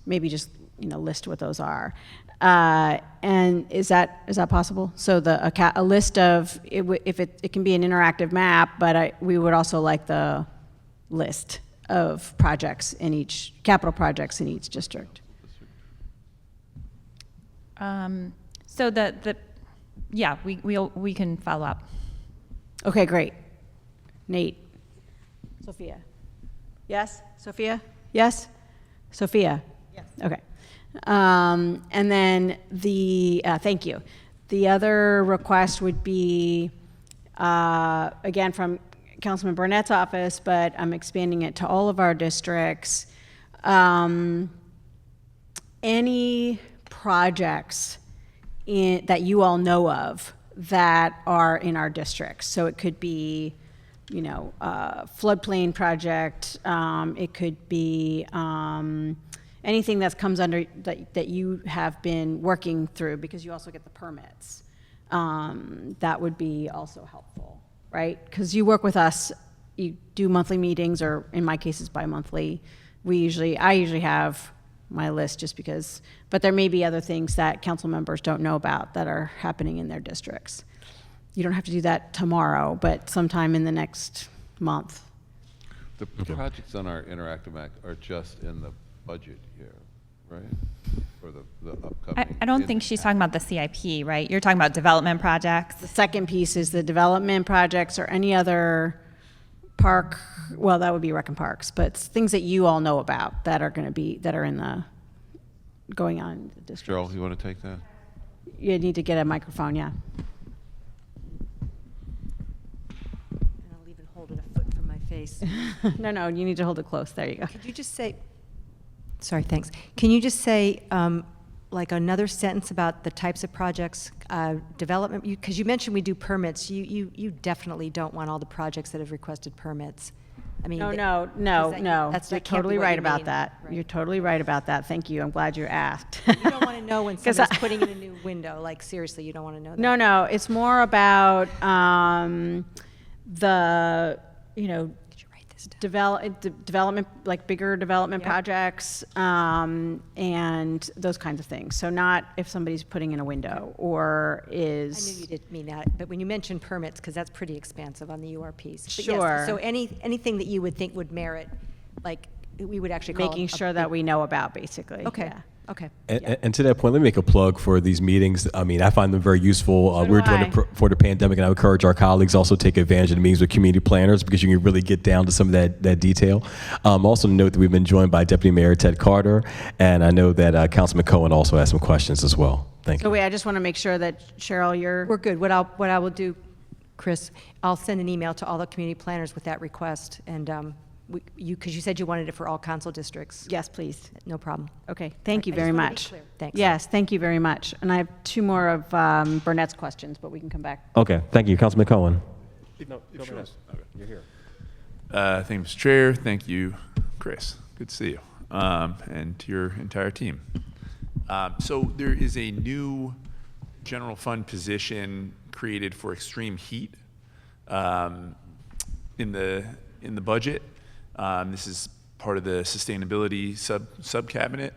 Maybe just list what those are. And is that possible? So a list of if it can be an interactive map, but we would also like the list of projects in each capital projects in each district. So we can follow up. Okay, great. Nate. Sophia. Yes? Sophia? Yes? Sophia? Yes. Okay. And then thank you. The other request would be, again, from Councilman Burnett's office, but I'm expanding it to all of our districts. Any projects that you all know of that are in our districts. So it could be, floodplain project. It could be anything that comes under that you have been working through because you also get the permits. That would be also helpful, right? Because you work with us, you do monthly meetings, or in my case, it's bi-monthly. I usually have my list just because, but there may be other things that council members don't know about that are happening in their districts. You don't have to do that tomorrow, but sometime in the next month. The projects on our interactive map are just in the budget year, right? For the upcoming. I don't think she's talking about the CIP, right? You're talking about development projects. The second piece is the development projects or any other park, well, that would be Rec and Parks, but things that you all know about that are going on in the district. Cheryl, you want to take that? You need to get a microphone, yeah. And I'll even hold it a foot from my face. No, you need to hold it close. There you go. Could you just say, sorry, thanks. Can you just say, like another sentence about the types of projects, development, because you mentioned we do permits. You definitely don't want all the projects that have requested permits. I mean, No. That's You're that can't be totally what right you about mean. that. Right. You're totally right about that. Thank you. I'm glad you asked. You don't want to know when 'Cause somebody's putting in a new window. Like, seriously, you don't want to know that. No, it's more about the, Could you write this down? development, like bigger development Yep. projects, and those kinds of things. So not if somebody's putting in a window or I knew is. you didn't mean that, but when you mentioned permits, because that's pretty expansive on the URPs. But yes, Sure. so anything that you would think would merit, like, we would actually call Making a sure that big- we know about, basically. Okay, Yeah. okay. And to that point, let me make a plug for these meetings. I mean, I find them very useful. So do We're doing I. it for the pandemic, and I encourage our colleagues also take advantage of the meetings with community planners because you can really get down to some of that detail. Also note that we've been joined by Deputy Mayor Ted Carter, and I know that Councilman Cohen also has some questions as well. Thank So you. wait, I just want to make sure that, Cheryl, We're good. What I will do, Chris, I'll send an email to all the community planners with that request, and because you said you wanted it for all council districts. Yes, please. No problem. Okay, thank you I just very wanted to be much. clear. Thanks. Yes, thank you very much. And I have two more of Burnett's questions, but we can come back. Okay, thank you, Councilman Cohen. You're here. Thank you, Mr. Chair. Thank you, Chris. Good to see you, and to your entire team. So there is a new general fund position created for extreme heat in the budget. This is part of the sustainability sub-cabinet.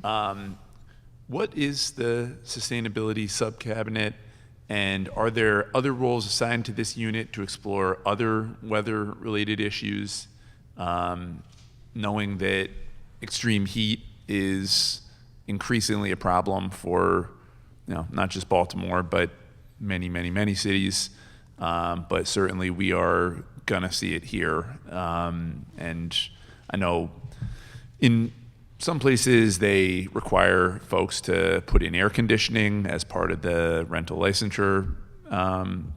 What is the sustainability sub-cabinet, and are there other roles assigned to this unit to explore other weather-related issues, knowing that extreme heat is increasingly a problem for, not just Baltimore, but many cities. But certainly we are gonna see it here. And I know in some places they require folks to put in air conditioning as part of the rental licensure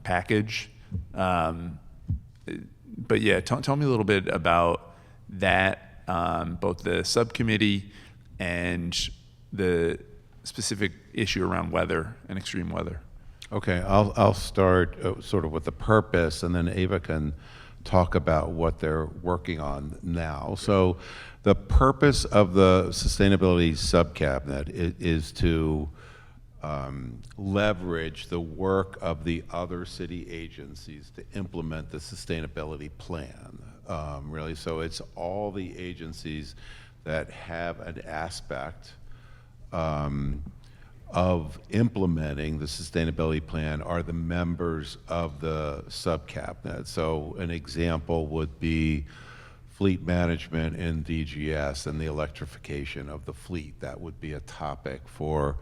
package. But yeah, tell me a little bit about that, both the subcommittee and the specific issue around weather and extreme weather. Okay, I'll start sort of with the purpose, and then Ava can talk about what they're working on now. So the purpose of the sustainability subcabinet is to leverage the work of the other city agencies to implement the sustainability plan, really. So it's all the agencies that have an aspect of implementing the sustainability plan are the members of the subcabinet. So an example would be fleet management in DGS and the electrification of the fleet. That would be a topic for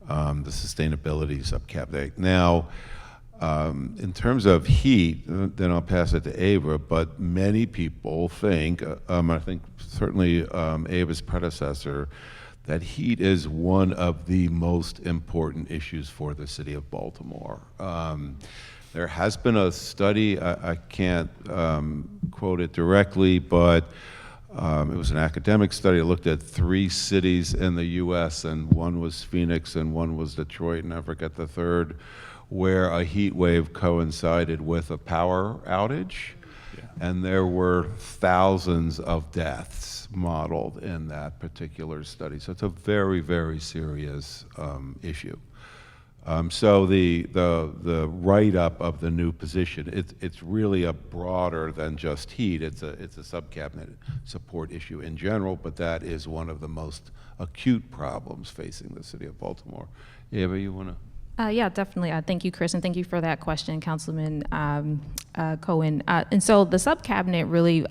the sustainability subcabinet. Now, in terms of heat, then I'll pass it to Ava, but many people think, I think certainly Ava's predecessor, that heat is one of the most important issues for the city of Baltimore. There has been a study, I can't quote it directly, but it was an academic study. It looked at 3 cities in the US, and one was Phoenix and one was Detroit, and I forget the third, where a heat wave coincided with a power outage. And there were thousands of deaths modeled in that particular study. So it's a very, very serious issue. So the write-up of the new position, it's really a broader than just heat. It's a sub-cabinet support issue in general, but that is one of the most acute problems facing the city of Baltimore. Ava, you want to? Yeah, definitely. Thank you, Chris, and thank you for that question, Councilman Cohen. And so the sub-cabinet really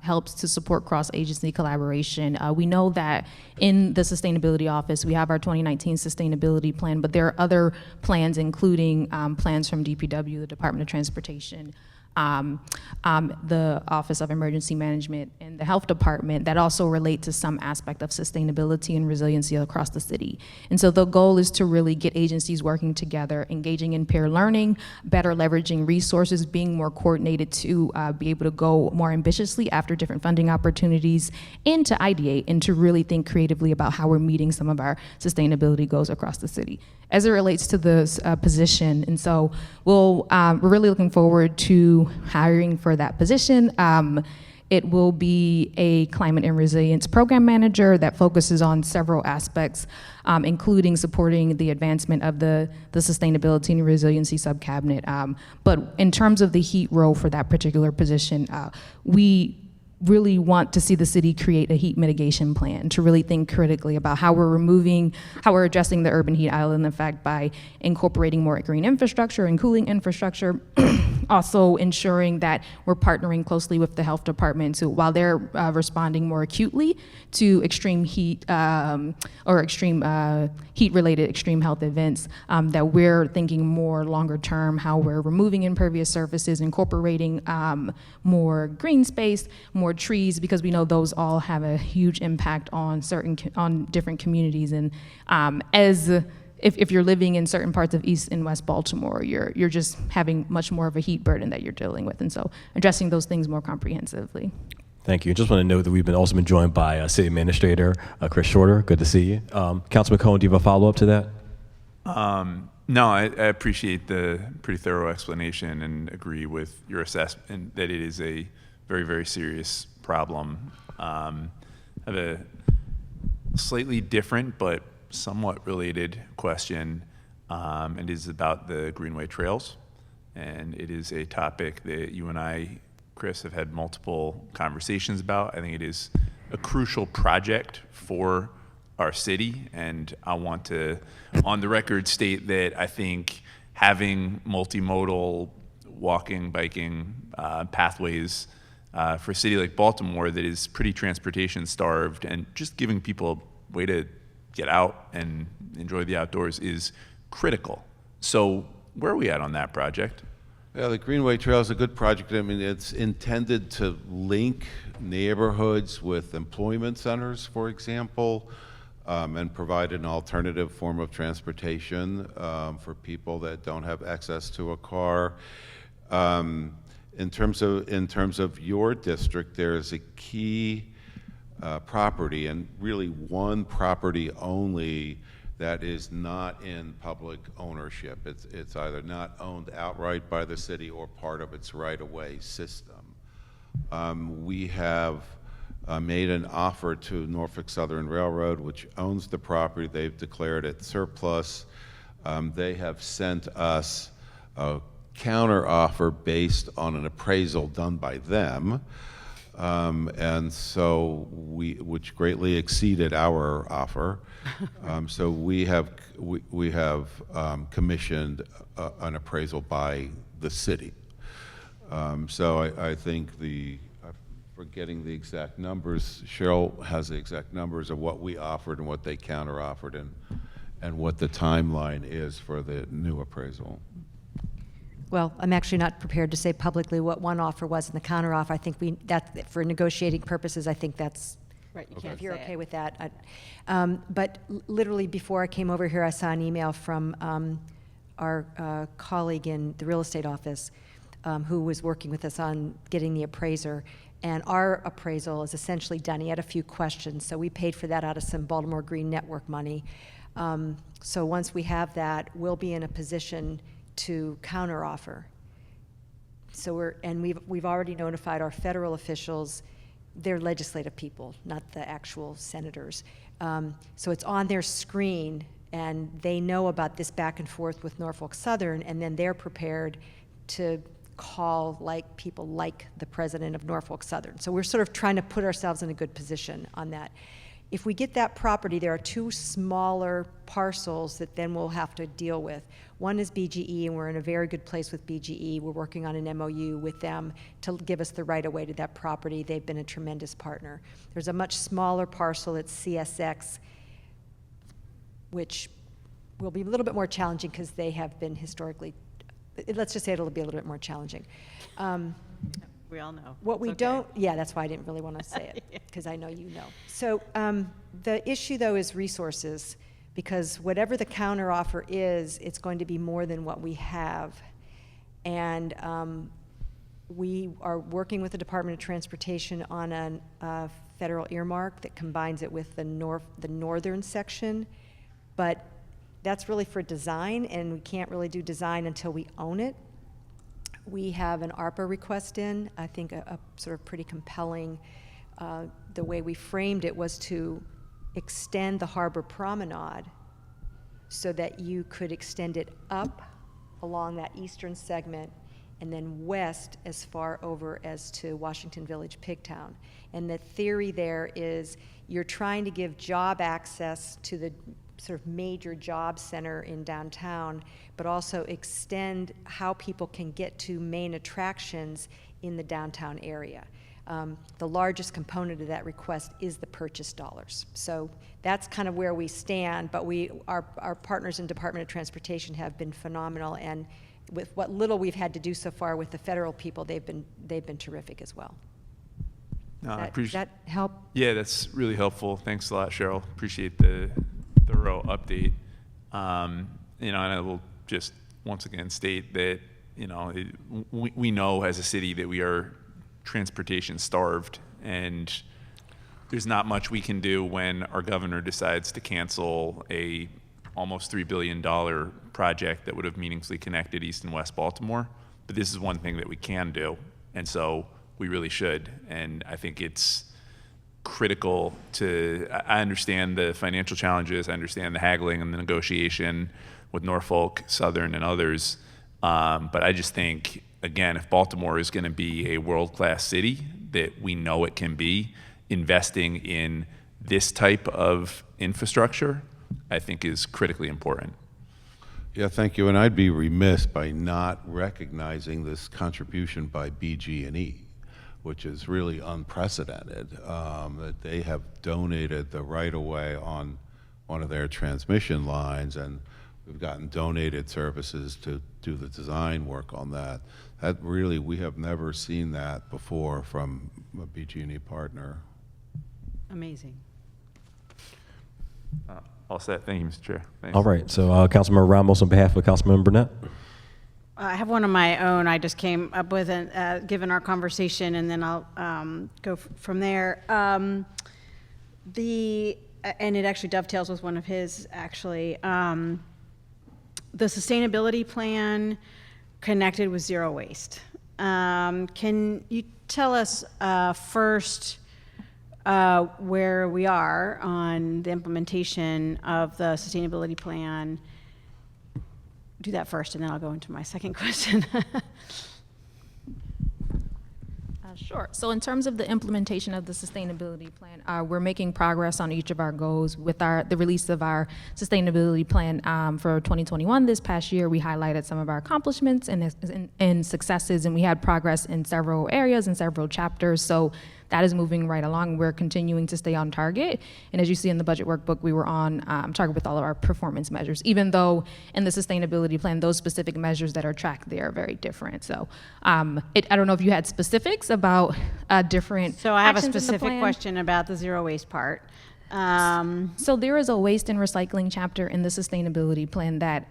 helps to support cross-agency collaboration. We know that in the Sustainability Office, we have our 2019 Sustainability Plan, but there are other plans, including plans from DPW, the Department of Transportation, the Office of Emergency Management, and the Health Department that also relate to some aspect of sustainability and resiliency across the city. And so the goal is to really get agencies working together, engaging in peer learning, better leveraging resources, being more coordinated to be able to go more ambitiously after different funding opportunities, and to ideate and to really think creatively about how we're meeting some of our sustainability goals across the city. As it relates to this position, and so we're really looking forward to hiring for that position. It will be a climate and resilience program manager that focuses on several aspects, including supporting the advancement of the sustainability and resiliency subcabinet. But in terms of the heat role for that particular position, we really want to see the city create a heat mitigation plan, to really think critically about how we're addressing the urban heat island effect by incorporating more green infrastructure and cooling infrastructure, also ensuring that we're partnering closely with the health department to, while they're responding more acutely to extreme heat or extreme heat-related extreme health events, that we're thinking more longer term, how we're removing impervious surfaces, incorporating more green space, more trees, because we know those all have a huge impact on different communities. And as if you're living in certain parts of East and West Baltimore, you're just having much more of a heat burden that you're dealing with. And so addressing those things more comprehensively. Thank you. Just want to note that we've also been joined by City Administrator Chris Shorter. Good to see you. Councilman Cohen, do you have a follow-up to that? No, I appreciate the pretty thorough explanation and agree with your assessment that it is a very, very serious problem. I have a slightly different but somewhat related question, and it is about the Greenway Trails. And it is a topic that you and I, Chris, have had multiple conversations about. I think it is a crucial project for our city, and I want to, on the record, state that I think having multimodal walking, biking pathways for a city like Baltimore that is pretty transportation starved, and just giving people a way to get out and enjoy the outdoors is critical. So where are we at on that project? Yeah, the Greenway Trail is a good project. I mean, it's intended to link neighborhoods with employment centers, for example, and provide an alternative form of transportation for people that don't have access to a car. In terms of your district, there is a key property, and really one property only, that is not in public ownership. It's either not owned outright by the city or part of its right-of-way system. We have made an offer to Norfolk Southern Railroad, which owns the property. They've declared it surplus. They have sent us a counter offer based on an appraisal done by them, and so which greatly exceeded our offer. So we have commissioned an appraisal by the city. So I think forgetting the exact numbers, Cheryl has the exact numbers of what we offered and what they counter offered, and what the timeline is for the new appraisal. Well, I'm actually not prepared to say publicly what one offer was and the counter offer. I think that for negotiating purposes, I think that's Right, you okay. can't If you're say okay it. with that. But literally before I came over here, I saw an email from our colleague in the real estate office who was working with us on getting the appraiser. And our appraisal is essentially done. He had a few questions, so we paid for that out of some Baltimore Green Network money. So once we have that, we'll be in a position to counteroffer. So we've already notified our federal officials. They're legislative people, not the actual senators. So it's on their screen, and they know about this back and forth with Norfolk Southern, and then they're prepared to call people like the president of Norfolk Southern. So we're sort of trying to put ourselves in a good position on that. If we get that property, there are two smaller parcels that then we'll have to deal with. One is BGE, and we're in a very good place with BGE. We're working on an MOU with them to give us the right of way to that property. They've been a tremendous partner. There's a much smaller parcel at CSX, which will be a little bit more challenging because they have been historically, let's just say it'll be a little bit more challenging. We all know. What It's we okay. don't, yeah, that's why I didn't really want to say it, because I know you know. So the issue, though, is resources, because whatever the counteroffer is, it's going to be more than what we have. And we are working with the Department of Transportation on a federal earmark that combines it with the northern section, but that's really for design, and we can't really do design until we own it. We have an ARPA request in, I think a sort of pretty compelling, the way we framed it was to extend the Harbor Promenade so that you could extend it up along that eastern segment and then west as far over as to Washington Village, Pigtown. And the theory there is you're trying to give job access to the sort of major job center in downtown, but also extend how people can get to main attractions in the downtown area. The largest component of that request is the purchase dollars. So that's kind of where we stand, but our partners in Department of Transportation have been phenomenal, and with what little we've had to do so far with the federal people, they've been terrific as well. No, I Does appreciate. that help? Yeah, that's really helpful. Thanks a lot, Cheryl. Appreciate the thorough update. And I will just once again state that, we know as a city that we are transportation starved, and there's not much we can do when our governor decides to cancel a almost $3 billion project that would have meaningfully connected East and West Baltimore. But this is one thing that we can do, and so we really should. And I think it's critical I understand the financial challenges, I understand the haggling and the negotiation with Norfolk Southern and others, but I just think, again, if Baltimore is going to be a world-class city that we know it can be, investing in this type of infrastructure, I think, is critically important. Yeah, thank you. And I'd be remiss by not recognizing this contribution by BG&E, which is really unprecedented, that they have donated the right-of-way on one of their transmission lines, and we've gotten donated services to do the design work on that. That really, we have never seen that before from a BG&E partner. Amazing. All set. Thank you, Mr. Chair. Thanks. All right, so Councilmember Ramos on behalf of Councilmember Burnett. I have one of my own. I just came up with given our conversation, and then I'll go from there. And it actually dovetails with one of his, actually. The sustainability plan connected with zero waste. Can you tell us first where we are on the implementation of the sustainability plan? Do that first, and then I'll go into my second question. Sure. So in terms of the implementation of the sustainability plan, we're making progress on each of our goals. With the release of our sustainability plan for 2021 this past year, we highlighted some of our accomplishments and successes, and we had progress in several areas and several chapters. So that is moving right along. We're continuing to stay on target. And as you see in the budget workbook, we were on target with all of our performance measures, even though in the sustainability plan, those specific measures that are tracked there are very different. So I don't know if you had specifics about different So I have a actions in the specific plan. question about the zero waste part. So there is a waste and recycling chapter in the sustainability plan that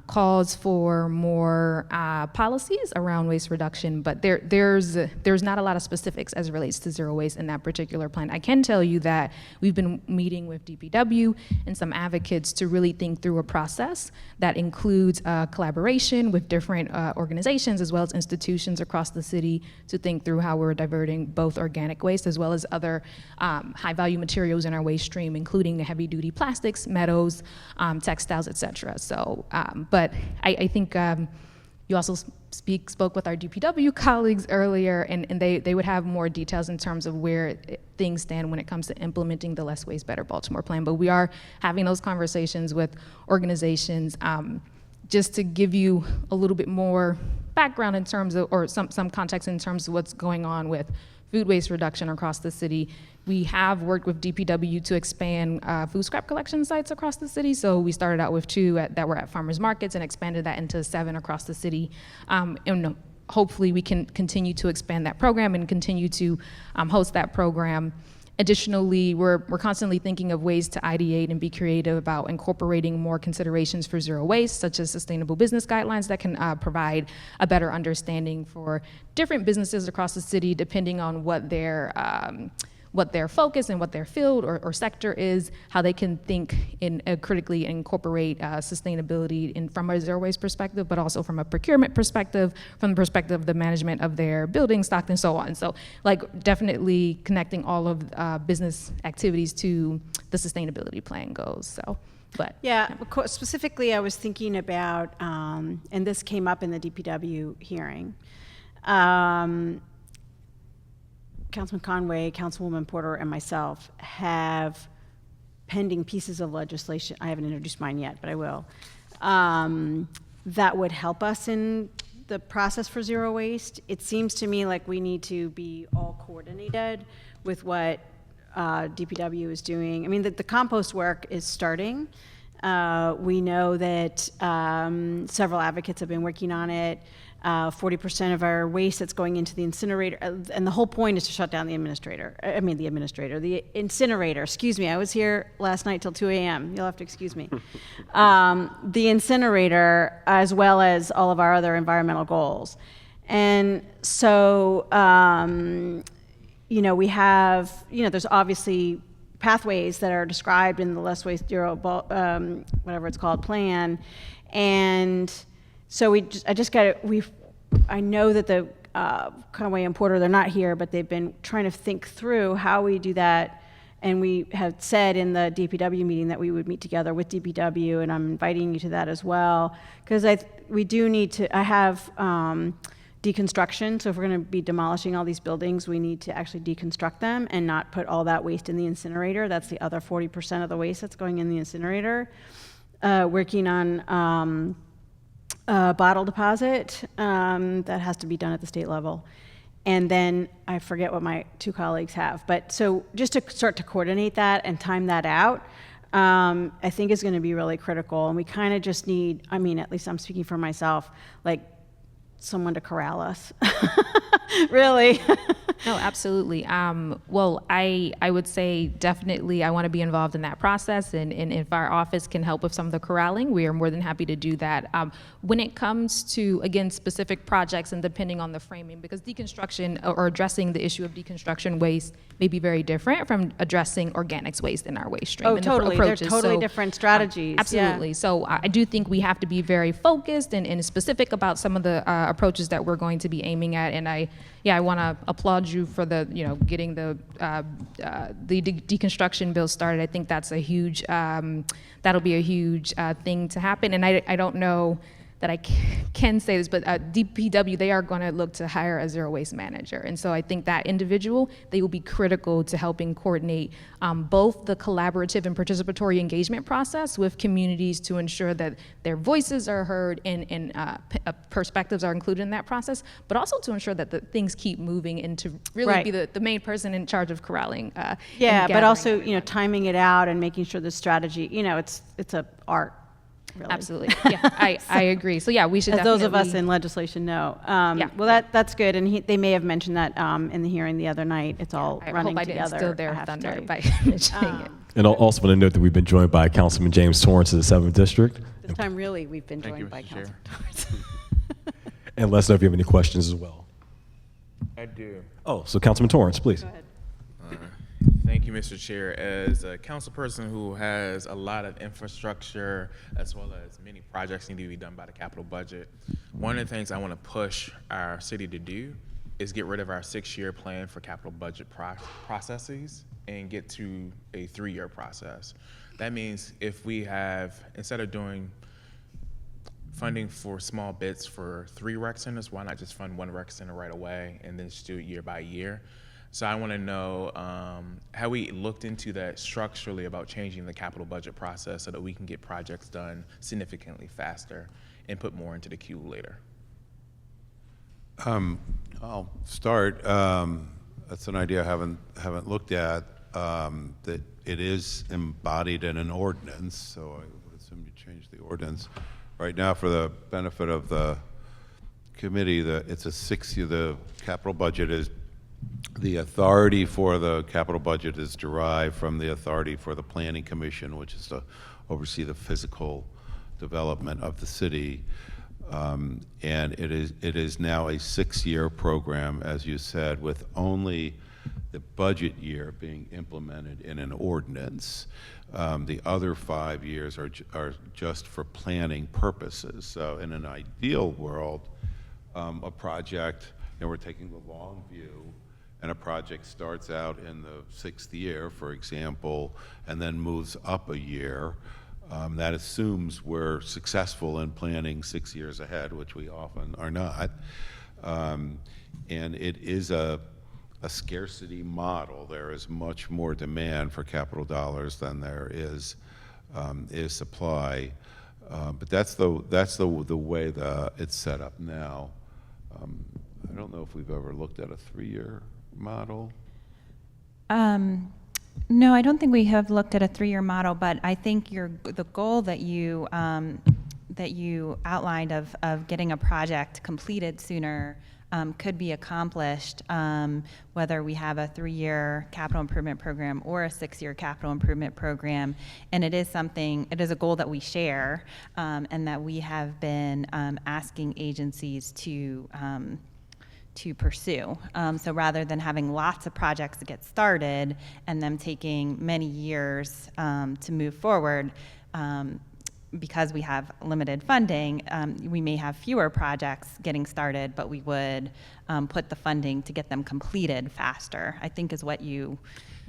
calls for more policies around waste reduction, but there's not a lot of specifics as it relates to zero waste in that particular plan. I can tell you that we've been meeting with DPW and some advocates to really think through a process that includes collaboration with different organizations as well as institutions across the city to think through how we're diverting both organic waste as well as other high-value materials in our waste stream, including the heavy-duty plastics, metals, textiles, et cetera. So, but I think you also spoke with our DPW colleagues earlier, and they would have more details in terms of where things stand when it comes to implementing the Less Waste, Better Baltimore plan. But we are having those conversations with organizations just to give you a little bit more background in terms of, or some context in terms of what's going on with food waste reduction across the city. We have worked with DPW to expand food scrap collection sites across the city. So we started out with 2 that were at farmers markets and expanded that into 7 across the city. And hopefully we can continue to expand that program and continue to host that program. Additionally, we're constantly thinking of ways to ideate and be creative about incorporating more considerations for zero waste, such as sustainable business guidelines that can provide a better understanding for different businesses across the city, depending on what their focus and what their field or sector is, how they can think in critically incorporate sustainability from a zero waste perspective, but also from a procurement perspective, from the perspective of the management of their building stock and so on. So like definitely connecting all of business activities to the sustainability plan goals. So, but Yeah, specifically I was thinking about, and this came up in the DPW hearing, Councilman Conway, Councilwoman Porter, and myself have pending pieces of legislation, I haven't introduced mine yet, but I will, that would help us in the process for zero waste. It seems to me like we need to be all coordinated with what DPW is doing. I mean, the compost work is starting. We know that several advocates have been working on it. 40% of our waste that's going into the incinerator, and the whole point is to shut down the incinerator, excuse me. I was here last night till 2 a.m. You'll have to excuse me. The incinerator, as well as all of our other environmental goals. And so, we have, there's obviously pathways that are described in the Less Waste Zero, whatever it's called, plan. And so I know that the Conway and Porter, they're not here, but they've been trying to think through how we do that. And we have said in the DPW meeting that we would meet together with DPW, and I'm inviting you to that as well. Because we do need to, I have deconstruction, so if we're going to be demolishing all these buildings, we need to actually deconstruct them and not put all that waste in the incinerator. That's the other 40% of the waste that's going in the incinerator. Working on bottle deposit that has to be done at the state level. And then I forget what my two colleagues have. But so just to start to coordinate that and time that out, I think is going to be really critical. And we kind of just need, at least I'm speaking for myself, like someone to corral us. Really. No, absolutely. Well, I would say definitely I want to be involved in that process, and if our office can help with some of the corralling, we are more than happy to do that. When it comes to, again, specific projects and depending on the framing, because deconstruction or addressing the issue of deconstruction waste may be very different from addressing organics waste in our waste stream. Oh, and totally. approaches. They're totally different strategies. Absolutely. Yeah. So I do think we have to be very focused and specific about some of the approaches that we're going to be aiming at. And I want to applaud you for the, getting the deconstruction bill started. I think that's a huge, that'll be a huge thing to happen. And I don't know that I can say this, but DPW, they are going to look to hire a zero waste manager. And so I think that individual, they will be critical to helping coordinate both the collaborative and participatory engagement process with communities to ensure that their voices are heard and perspectives are included in that process, but also to ensure that the things keep moving and to really be the main person in charge of corralling. But also, timing it out and making sure the strategy, it's a art. Really. Absolutely. Yeah, I agree. So we should As definitely. those of us in legislation know. Well, that's good. And they may have mentioned that in the hearing the other night. It's all running I together. didn't steal their thunder by mentioning it. And I also want to note that we've been joined by Councilman James Torrance of the 7th District. This time, really, we've been joined by Councilman Torrance. And let us know if you have any questions as well. I do. Oh, so Councilman Torrance, please. Go ahead. Thank you, Mr. Chair. As a council person who has a lot of infrastructure as well as many projects need to be done by the capital budget, one of the things I want to push our city to do is get rid of our 6-year plan for capital budget processes and get to a 3-year process. That means if we have, instead of doing funding for small bits for 3 rec centers, why not just fund 1 rec center right away and then just do it year by year? So I want to know how we looked into that structurally about changing the capital budget process so that we can get projects done significantly faster and put more into the queue later. I'll start. That's an idea I haven't looked at. That it is embodied in an ordinance, so I would assume you change the ordinance. Right now, for the benefit of the committee, it's a 6-year. The capital budget is. The authority for the capital budget is derived from the authority for the Planning Commission, which is to oversee the physical development of the city. And it is now a 6-year program, as you said, with only the budget year being implemented in an ordinance. The other 5 years are just for planning purposes. So in an ideal world, a project, we're taking the long view, and a project starts out in the 6th year, for example, and then moves up a year. That assumes we're successful in planning 6 years ahead, which we often are not. And it is a scarcity model. There is much more demand for capital dollars than there is supply. But that's the way it's set up now. I don't know if we've ever looked at a 3-year model. No, I don't think we have looked at a 3-year model, but I think the goal that you that you outlined of getting a project completed sooner could be accomplished, whether we have a 3-year capital improvement program or a 6-year capital improvement program. And it is a goal that we share, and that we have been asking agencies to pursue. So rather than having lots of projects to get started and them taking many years to move forward, because we have limited funding, we may have fewer projects getting started, but we would put the funding to get them completed faster, I think is what you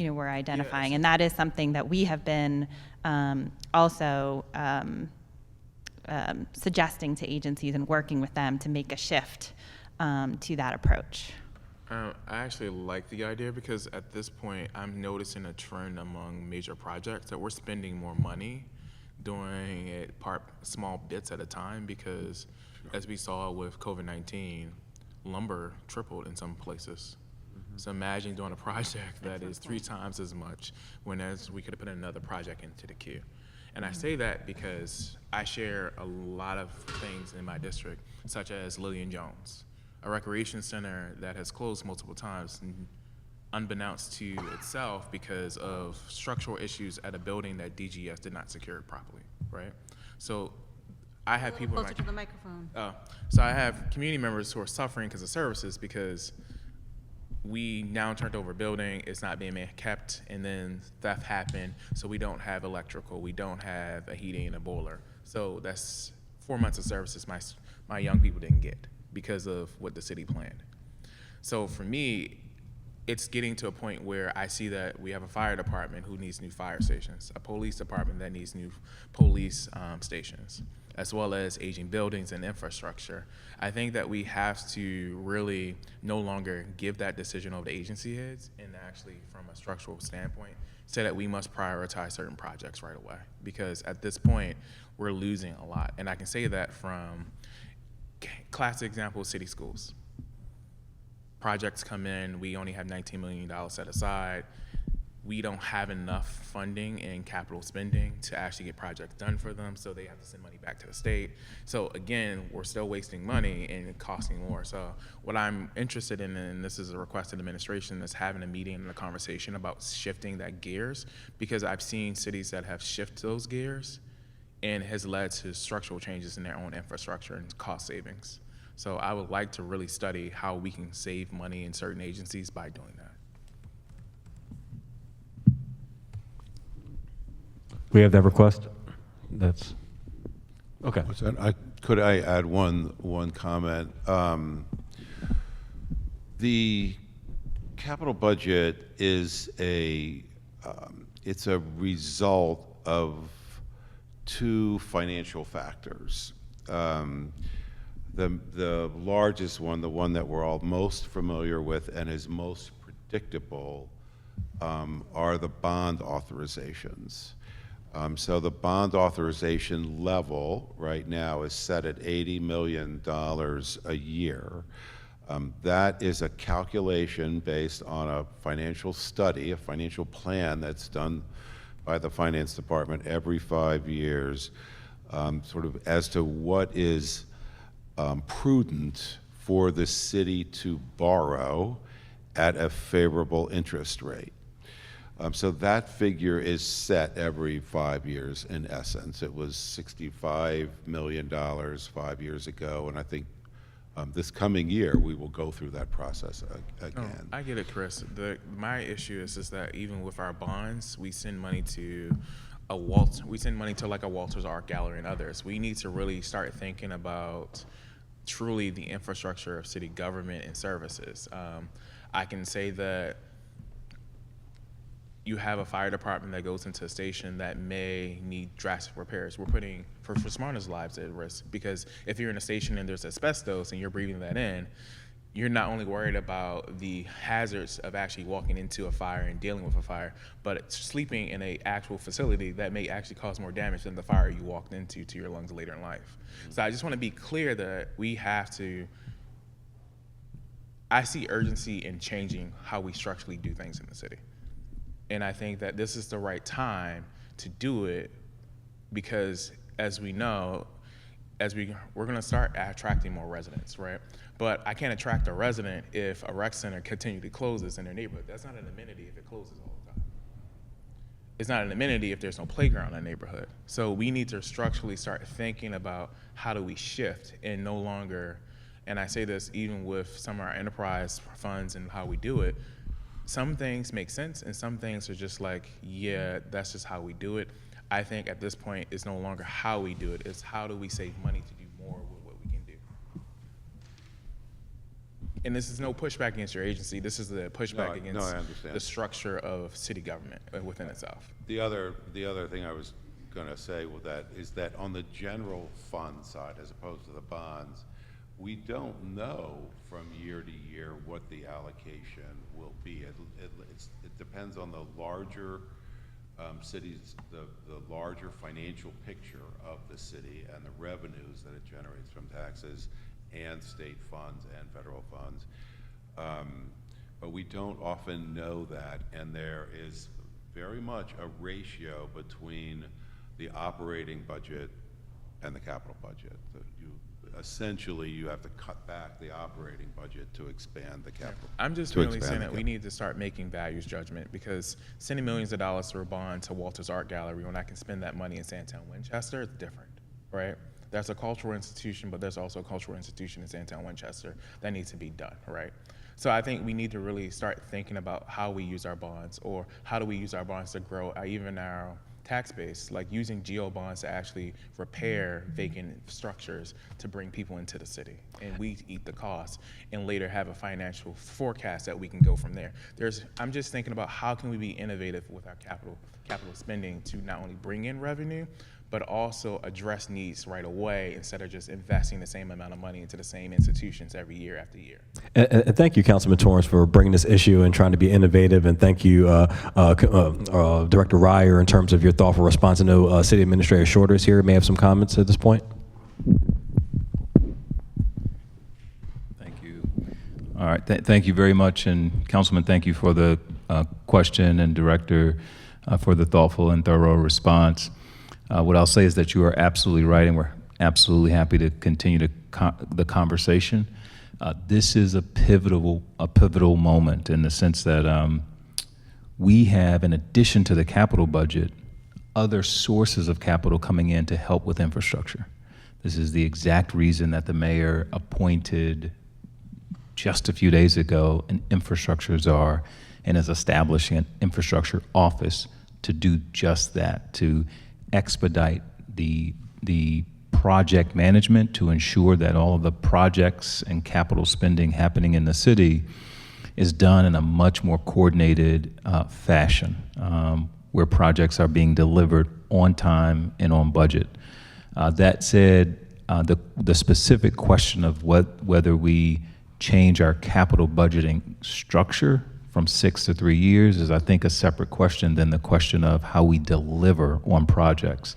were identifying. Yes. And that is something that we have been also suggesting to agencies and working with them to make a shift to that approach. I actually like the idea because at this point, I'm noticing a trend among major projects that we're spending more money doing it small bits at a time because, as we saw with COVID-19, lumber tripled in some places. So imagine doing a project that is 3 times as much as we could have put another project into the queue. And I say that because I share a lot of things in my district, such as Lillian Jones, a recreation center that has closed multiple times, unbeknownst to itself because of structural issues at a building that DGS did not secure properly, right? So I have people closer to the microphone. So I have community members who are suffering because of services because we now turned over a building, it's not being kept, and then theft happened, so we don't have electrical, we don't have a heating and a boiler. So that's 4 months of services my young people didn't get because of what the city planned. So for me, it's getting to a point where I see that we have a fire department who needs new fire stations, a police department that needs new police stations, as well as aging buildings and infrastructure. I think that we have to really no longer give that decision over to agency heads and actually, from a structural standpoint, say that we must prioritize certain projects right away. Because at this point, we're losing a lot. And I can say that from classic example, city schools. Projects come in, we only have $19 million set aside. We don't have enough funding and capital spending to actually get projects done for them, so they have to send money back to the state. So again, we're still wasting money and costing more. So what I'm interested in, and this is a request to the administration, is having a meeting and a conversation about shifting that gears, because I've seen cities that have shifted those gears and has led to structural changes in their own infrastructure and cost savings. So I would like to really study how we can save money in certain agencies by doing that. We have that request? That's, okay. Could I add one comment? The capital budget is it's a result of 2 financial factors. The largest one, the one that we're all most familiar with and is most predictable, are the bond authorizations. So the bond authorization level right now is set at $80 million a year. That is a calculation based on a financial study, a financial plan that's done by the finance department every 5 years, sort of as to what is prudent for the city to borrow at a favorable interest rate. So that figure is set every 5 years in essence. It was $65 million 5 years ago, and I think this coming year we will go through that process again. I get it, Chris. My issue is that even with our bonds, we send money to like a Walters Art Gallery and others. We need to really start thinking about truly the infrastructure of city government and services. I can say that you have a fire department that goes into a station that may need drastic repairs. We're putting first responders' lives at risk, because if you're in a station and there's asbestos and you're breathing that in, you're not only worried about the hazards of actually walking into a fire and dealing with a fire, but sleeping in an actual facility that may actually cause more damage than the fire you walked into to your lungs later in life. So I just want to be clear that we have to, I see urgency in changing how we structurally do things in the city. And I think that this is the right time to do it because, as we know, as we're going to start attracting more residents, right? But I can't attract a resident if a rec center continually closes in their neighborhood. That's not an amenity if it closes all the time. It's not an amenity if there's no playground in a neighborhood. So we need to structurally start thinking about how do we shift and no longer, and I say this even with some of our enterprise funds and how we do it, some things make sense and some things are just like, yeah, that's just how we do it. I think at this point it's no longer how we do it, it's how do we save money to do more with what we can do. And this is no pushback against your agency, this is the pushback against the structure of city government within itself. The other thing I was going to say with that is that on the general fund side, as opposed to the bonds, we don't know from year to year what the allocation will be. It depends on the larger cities, the larger financial picture of the city and the revenues that it generates from taxes and state funds and federal funds. But we don't often know that, and there is very much a ratio between the operating budget and the capital budget. Essentially, you have to cut back the operating budget to expand the capital. I'm just really saying that we need to start making values judgment, because sending millions of dollars for a bond to Walter's Art Gallery when I can spend that money in Sandtown Winchester is different, right? That's a cultural institution, but there's also a cultural institution in Sandtown Winchester that needs to be done, right? So I think we need to really start thinking about how we use our bonds, or how do we use our bonds to grow even our tax base, like using geo bonds to actually repair vacant structures to bring people into the city, and we eat the cost and later have a financial forecast that we can go from there. I'm just thinking about how can we be innovative with our capital spending to not only bring in revenue, but also address needs right away instead of just investing the same amount of money into the same institutions every year after year. And thank you, Councilman Torrance, for bringing this issue and trying to be innovative. And thank you, Director Ryer, in terms of your thoughtful response. I know City Administrator Shorter is here, may have some comments at this point. Thank you. All right, thank you very much. And Councilman, thank you for the question, and Director for the thoughtful and thorough response. What I'll say is that you are absolutely right, and we're absolutely happy to continue the conversation. This is a pivotal moment in the sense that we have, in addition to the capital budget, other sources of capital coming in to help with infrastructure. This is the exact reason that the mayor appointed just a few days ago an infrastructure czar and is establishing an infrastructure office to do just that, to expedite the project management, to ensure that all of the projects and capital spending happening in the city is done in a much more coordinated fashion, where projects are being delivered on time and on budget. That said, the specific question of whether we change our capital budgeting structure from 6 to 3 years is, I think, a separate question than the question of how we deliver on projects.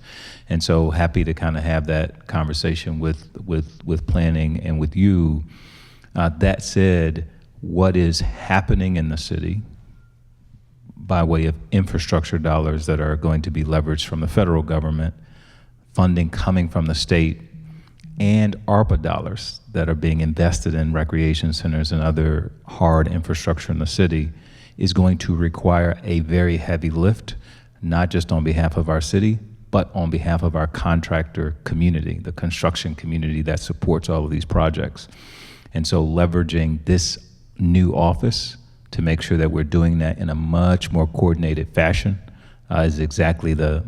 And so happy to kind of have that conversation with planning and with you. That said, what is happening in the city by way of infrastructure dollars that are going to be leveraged from the federal government, funding coming from the state, and ARPA dollars that are being invested in recreation centers and other hard infrastructure in the city is going to require a very heavy lift, not just on behalf of our city, but on behalf of our contractor community, the construction community that supports all of these projects. And so leveraging this new office to make sure that we're doing that in a much more coordinated fashion is exactly the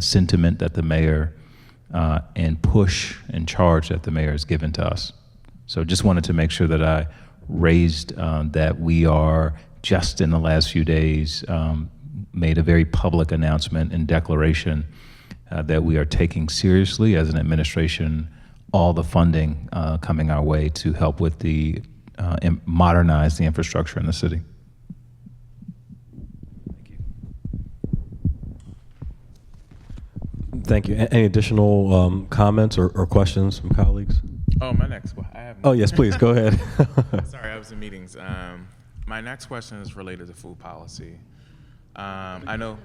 sentiment that the mayor and push and charge that the mayor has given to us. So just wanted to make sure that I raised that we are, just in the last few days, made a very public announcement and declaration that we are taking seriously as an administration all the funding coming our way to help with the modernize the infrastructure in the city. Thank you. Any additional comments or questions from colleagues? Oh, my next one. I have. Oh, yes, please, go ahead. Sorry, I was in meetings. My next question is related to food policy. I know.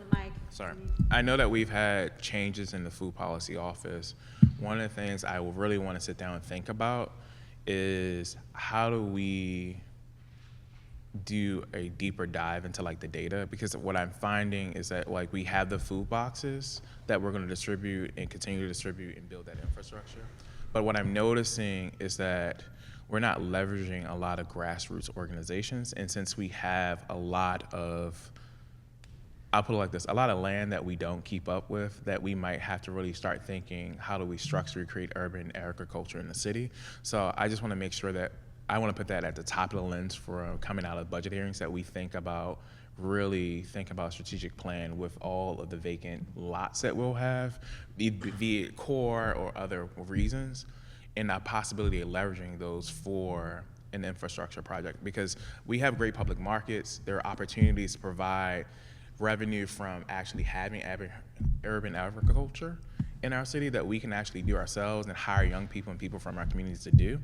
Sorry. I know that we've had changes in the food policy office. One of the things I really want to sit down and think about is how do we do a deeper dive into like the data, because what I'm finding is that like we have the food boxes that we're going to distribute and continue to distribute and build that infrastructure. But what I'm noticing is that we're not leveraging a lot of grassroots organizations. And since we have a lot of, I'll put it like this, a lot of land that we don't keep up with, that we might have to really start thinking, how do we structurally create urban agriculture in the city? So I just want to make sure that I want to put that at the top of the lens for coming out of budget hearings, that we really think about a strategic plan with all of the vacant lots that we'll have, be it core or other reasons, and the possibility of leveraging those for an infrastructure project. Because we have great public markets, there are opportunities to provide revenue from actually having urban agriculture in our city that we can actually do ourselves and hire young people and people from our communities to do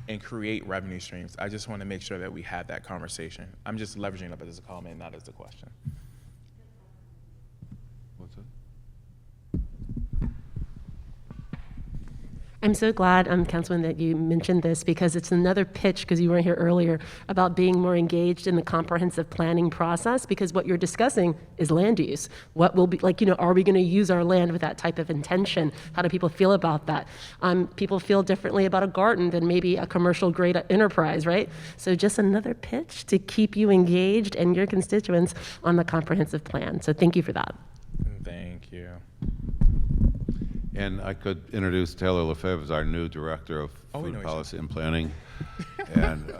and create revenue streams. I just want to make sure that we have that conversation. I'm just leveraging it up as a comment, not as a question. What's that? I'm so glad, Councilman, that you mentioned this, because it's another pitch, because you weren't here earlier, about being more engaged in the comprehensive planning process, because what you're discussing is land use. What will be, like, are we going to use our land with that type of intention? How do people feel about that? People feel differently about a garden than maybe a commercial grade enterprise, right? So just another pitch to keep you engaged and your constituents on the comprehensive plan. So thank you for that. Thank you. And I could introduce Taylor Lefebvre as our new Director of Food Policy and Planning. And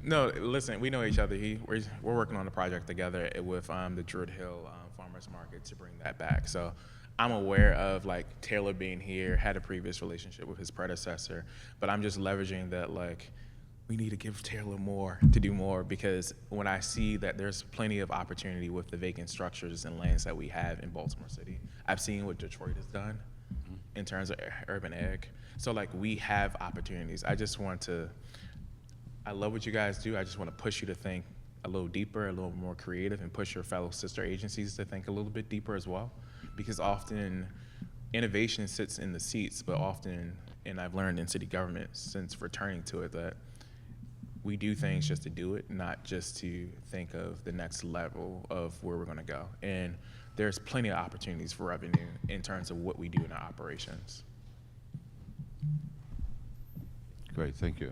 no, listen, we know each other. We're working on a project together with the Druid Hill Farmers Market to bring that back. So I'm aware of like Taylor being here, had a previous relationship with his predecessor, but I'm just leveraging that, like, we need to give Taylor more to do more, because when I see that there's plenty of opportunity with the vacant structures and lands that we have in Baltimore City. I've seen what Detroit has done in terms of urban ag. So like we have opportunities. I love what you guys do. I just want to push you to think a little deeper, a little more creative, and push your fellow sister agencies to think a little bit deeper as well. Because often innovation sits in the seats, but often, and I've learned in city government since returning to it, that we do things just to do it, not just to think of the next level of where we're going to go. And there's plenty of opportunities for revenue in terms of what we do in our operations. great, thank you.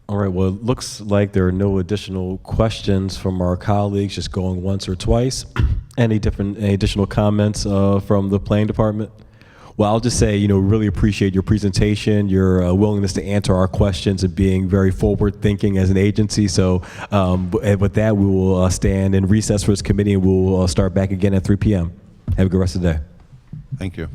All right, well, it looks like there are no additional questions from our colleagues, just going once or twice. Any additional comments from the planning department? Well, I'll just say, really appreciate your presentation, your willingness to answer our questions, and being very forward-thinking as an agency. So with that, we will stand in recess for this committee, and we'll start back again at 3 p.m. Have a good rest of the day. Thank you.